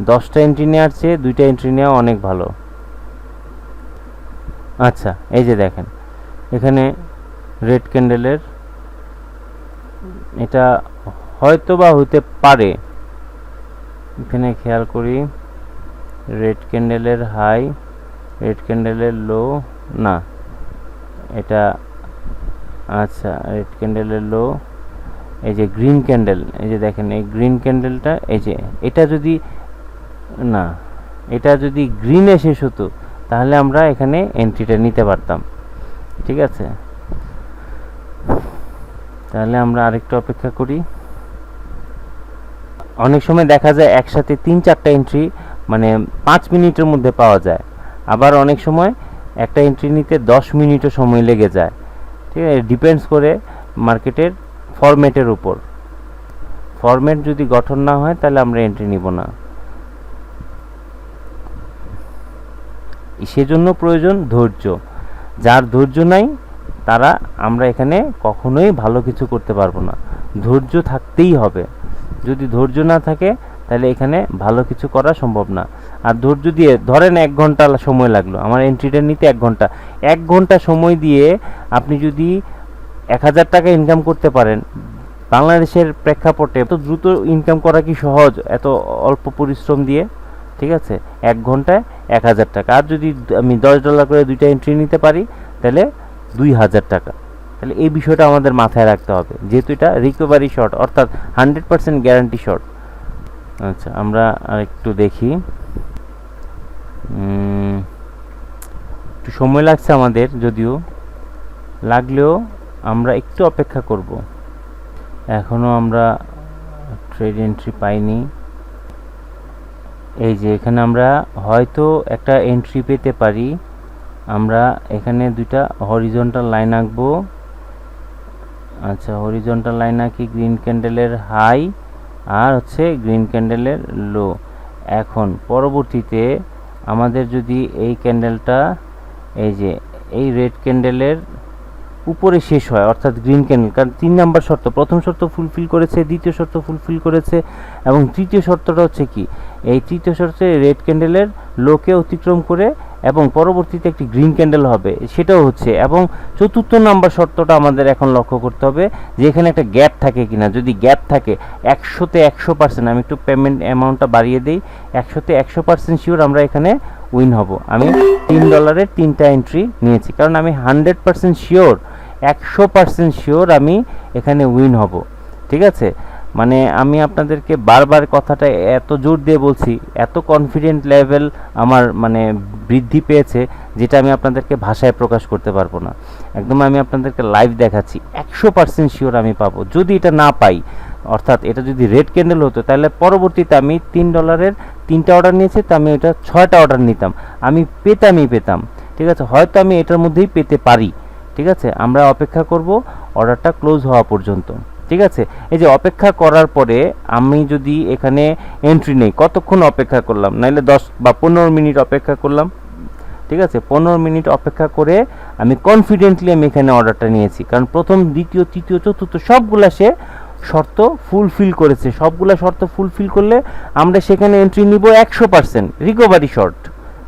10টা এন্ট্রি নেওয়ার চেয়ে 2টা এন্ট্রি নেওয়া অনেক ভালো। আচ্ছা, এই যে দেখেন এখানে রেড ক্যান্ডেলের, এটা হয়তো বা হতে পারে, এখানে খেয়াল করি রেড ক্যান্ডেলের হাই, রেড ক্যান্ডেলের লো, না এটা, আচ্ছা রেড ক্যান্ডেলের লো, এই যে গ্রিন ক্যান্ডেল, এই যে দেখেন এই গ্রিন ক্যান্ডেলটা, এই যে এটা যদি না, এটা যদি গ্রিনে শেষ হতো তাহলে আমরা এখানে এন্ট্রিটা নিতে পারতাম। ঠিক আছে, তাহলে আমরা আরেকটু অপেক্ষা করি। অনেক সময় দেখা যায় একসাথে 3-4টা এন্ট্রি মানে 5 মিনিটের মধ্যে পাওয়া যায়, আবার অনেক সময় একটা এন্ট্রি নিতে 10 মিনিটও সময় লেগে যায়। ঠিক আছে, ডিপেন্ডস করে মার্কেটের ফরম্যাটের উপর। ফরম্যাট যদি গঠন না হয় তাহলে আমরা এন্ট্রি নিব না। সেজন্য প্রয়োজন ধৈর্য। যার ধৈর্য নাই তারা আমরা এখানে কখনোই ভালো কিছু করতে পারবো না। ধৈর্য থাকতেই হবে। যদি ধৈর্য না থাকে তাহলে এখানে ভালো কিছু করা সম্ভব না। আর ধৈর্য দিয়ে ধরেন 1 ঘন্টা সময় লাগলো আমার এন্ট্রিটা নিতে, 1 ঘন্টা, 1 ঘন্টা সময় দিয়ে আপনি যদি 1000 টাকা ইনকাম করতে পারেন, বাংলাদেশের প্রেক্ষাপটে এত দ্রুত ইনকাম করা কি সহজ এত অল্প পরিশ্রম দিয়ে? ঠিক আছে, 1 ঘন্টায় 1000 টাকা। আর যদি আমি $10 করে 2টা এন্ট্রি নিতে পারি তাহলে 2000 টাকা। তাহলে এই বিষয়টা আমাদের মাথায় রাখতে হবে, যেহেতু এটা রিকভারি শর্ট, অর্থাৎ 100% গ্যারান্টি শর্ট। আচ্ছা, আমরা আরেকটু দেখি, একটু সময় লাগছে আমাদের, যদিও লাগলেও আমরা একটু অপেক্ষা করব। এখনও আমরা ট্রেড এন্ট্রি পাইনি। এই যে এখানে আমরা হয়তো একটা এন্ট্রি পেতে পারি। আমরা এখানে 2টা হরিজন্টাল লাইন আঁকবো। আচ্ছা, হরিজন্টাল লাইন আঁকি গ্রিন ক্যান্ডেলের হাই আর হচ্ছে গ্রিন ক্যান্ডেলের লো। এখন পরবর্তীতে আমাদের যদি এই ক্যান্ডেলটা, এই যে এই রেড ক্যান্ডেলের উপরে শেষ হয়, অর্থাৎ গ্রিন ক্যান্ডেল, কারণ 3 নাম্বার শর্ত, প্রথম শর্ত ফুলফিল করেছে, দ্বিতীয় শর্ত ফুলফিল করেছে, এবং তৃতীয় শর্তটা হচ্ছে কি, এই তৃতীয় শর্তে রেড ক্যান্ডেলের লোকে অতিক্রম করে এবং পরবর্তীতে একটি গ্রিন ক্যান্ডেল হবে, সেটাও হচ্ছে। এবং চতুর্থ নাম্বার শর্তটা আমাদের এখন লক্ষ্য করতে হবে যে এখানে একটা গ্যাপ থাকে কিনা। যদি গ্যাপ থাকে 100-তে 100%, আমি একটু পেমেন্ট অ্যামাউন্টটা বাড়িয়ে দিই, 100-তে 100% শিওর আমরা এখানে উইন হব। আমি $3 3টা এন্ট্রি নিয়েছি, কারণ আমি 100% শিওর, 100% শিওর আমি এখানে উইন হব। ঠিক আছে, মানে আমি আপনাদেরকে বারবার কথাটা এত জোর দিয়ে বলছি, এত কনফিডেন্ট লেভেল আমার মানে বৃদ্ধি পেয়েছে, যেটা আমি আপনাদেরকে ভাষায় প্রকাশ করতে পারবো না। একদম আমি আপনাদেরকে লাইভ দেখাচ্ছি, 100% শিওর আমি পাবো। যদি এটা না পাই, অর্থাৎ এটা যদি রেড ক্যান্ডেল হতো, তাহলে পরবর্তীতে আমি $3 3টা অর্ডার নিয়েছি, তো আমি এটা 6টা অর্ডার নিতাম, আমি পেতাম। ঠিক আছে, হয়তো আমি এটার মধ্যেই পেতে পারি। ঠিক আছে, আমরা অপেক্ষা করব অর্ডারটা ক্লোজ হওয়া পর্যন্ত। ঠিক আছে, এই যে অপেক্ষা করার পরে আমি যদি এখানে এন্ট্রি নেই, কতক্ষণ অপেক্ষা করলাম, নাইলে 10 বা 15 মিনিট অপেক্ষা করলাম। ঠিক আছে, 15 মিনিট অপেক্ষা করে আমি কনফিডেন্টলি আমি এখানে অর্ডারটা নিয়েছি, কারণ প্রথম, দ্বিতীয়, তৃতীয়, চতুর্থ সবগুলা সে শর্ত ফুলফিল করেছে। সবগুলা শর্ত ফুলফিল করলে আমরা সেখানে এন্ট্রি নিব 100% রিকভারি শর্ট।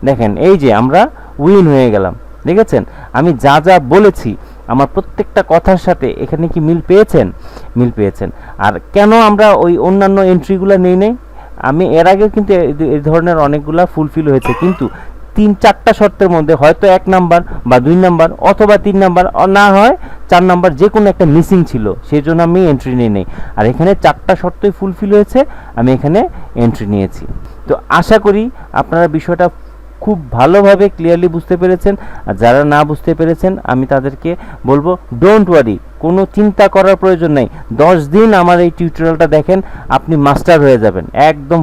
দেখেন, এই যে আমরা উইন হয়ে গেলাম। দেখেছেন, আমি যা যা বলেছি আমার প্রত্যেকটা কথার সাথে এখানে কি মিল পেয়েছেন? মিল পেয়েছেন। আর কেন আমরা ওই অন্যান্য এন্ট্রিগুলো নেই? আমি এর আগেও কিন্তু এই ধরনের অনেকগুলা ফুলফিল হয়েছে, কিন্তু 3-4টা শর্তের মধ্যে হয়তো 1 নাম্বার বা 2 নাম্বার অথবা 3 নাম্বার, না হয় 4 নাম্বার, যে কোনো একটা মিসিং ছিল, সেই জন্য আমি এন্ট্রি নিয়ে নেই। আর এখানে 4টা শর্তই ফুলফিল হয়েছে, আমি এখানে এন্ট্রি নিয়েছি। তো আশা করি আপনারা বিষয়টা খুব ভালোভাবে ক্লিয়ারলি বুঝতে পেরেছেন। আর যারা না বুঝতে পেরেছেন আমি তাদেরকে বলবো ডোন্ট ওয়ারি, কোনো চিন্তা করার প্রয়োজন নেই। 10 দিন আমার এই টিউটোরিয়ালটা দেখেন, আপনি মাস্টার হয়ে যাবেন, একদম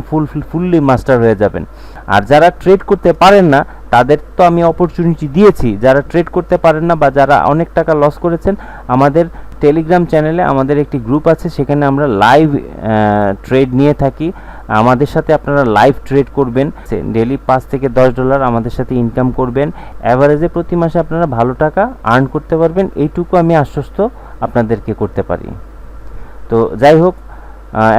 ফুললি মাস্টার হয়ে যাবেন। আর যারা ট্রেড করতে পারেন না তাদের তো আমি অপরচুনিটি দিয়েছি। যারা ট্রেড করতে পারেন না বা যারা অনেক টাকা লস করেছেন, আমাদের টেলিগ্রাম চ্যানেলে আমাদের একটি গ্রুপ আছে, সেখানে আমরা লাইভ ট্রেড নিয়ে থাকি। আমাদের সাথে আপনারা লাইভ ট্রেড করবেন, ডেলি $5 থেকে $10 আমাদের সাথে ইনকাম করবেন, অ্যাভারেজে প্রতি মাসে আপনারা ভালো টাকা আর্ন করতে পারবেন, এইটুকু আমি আশ্বস্ত আপনাদেরকে করতে পারি। তো যাই হোক,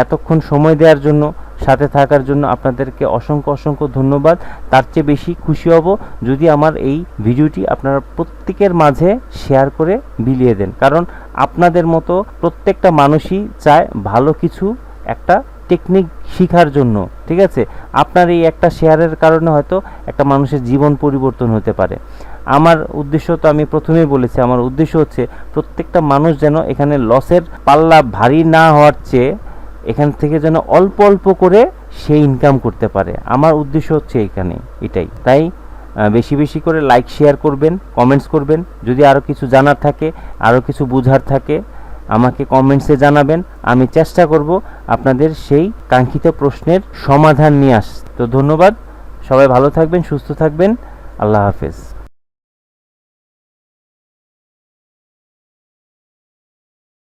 এতক্ষণ সময় দেওয়ার জন্য, সাথে থাকার জন্য আপনাদেরকে অসংখ্য ধন্যবাদ। তার চেয়ে বেশি খুশি হব যদি আমার এই ভিডিওটি আপনারা প্রত্যেকের মাঝে শেয়ার করে বিলিয়ে দেন, কারণ আপনাদের মতো প্রত্যেকটা মানুষই চায় ভালো কিছু একটা টেকনিক শেখার জন্য। ঠিক আছে, আপনার এই একটা শেয়ারের কারণে হয়তো একটা মানুষের জীবন পরিবর্তন হতে পারে। আমার উদ্দেশ্য তো আমি প্রথমেই বলেছি, আমার উদ্দেশ্য হচ্ছে প্রত্যেকটা মানুষ যেন এখানে লসের পাল্লা ভারী না হওয়ার চেয়ে এখান থেকে যেন অল্প অল্প করে সে ইনকাম করতে পারে। আমার উদ্দেশ্য হচ্ছে এটাই। তাই বেশি বেশি করে লাইক শেয়ার করবেন, কমেন্টস করবেন। যদি আরও কিছু জানার থাকে, আরও কিছু বোঝার থাকে, আমাকে কমেন্টসে জানাবেন। আমি চেষ্টা করব আপনাদের সেই কাঙ্ক্ষিত প্রশ্নের সমাধান নিয়ে আসতে। তো ধন্যবাদ, সবাই ভালো থাকবেন, সুস্থ থাকবেন, আল্লাহ হাফেজ।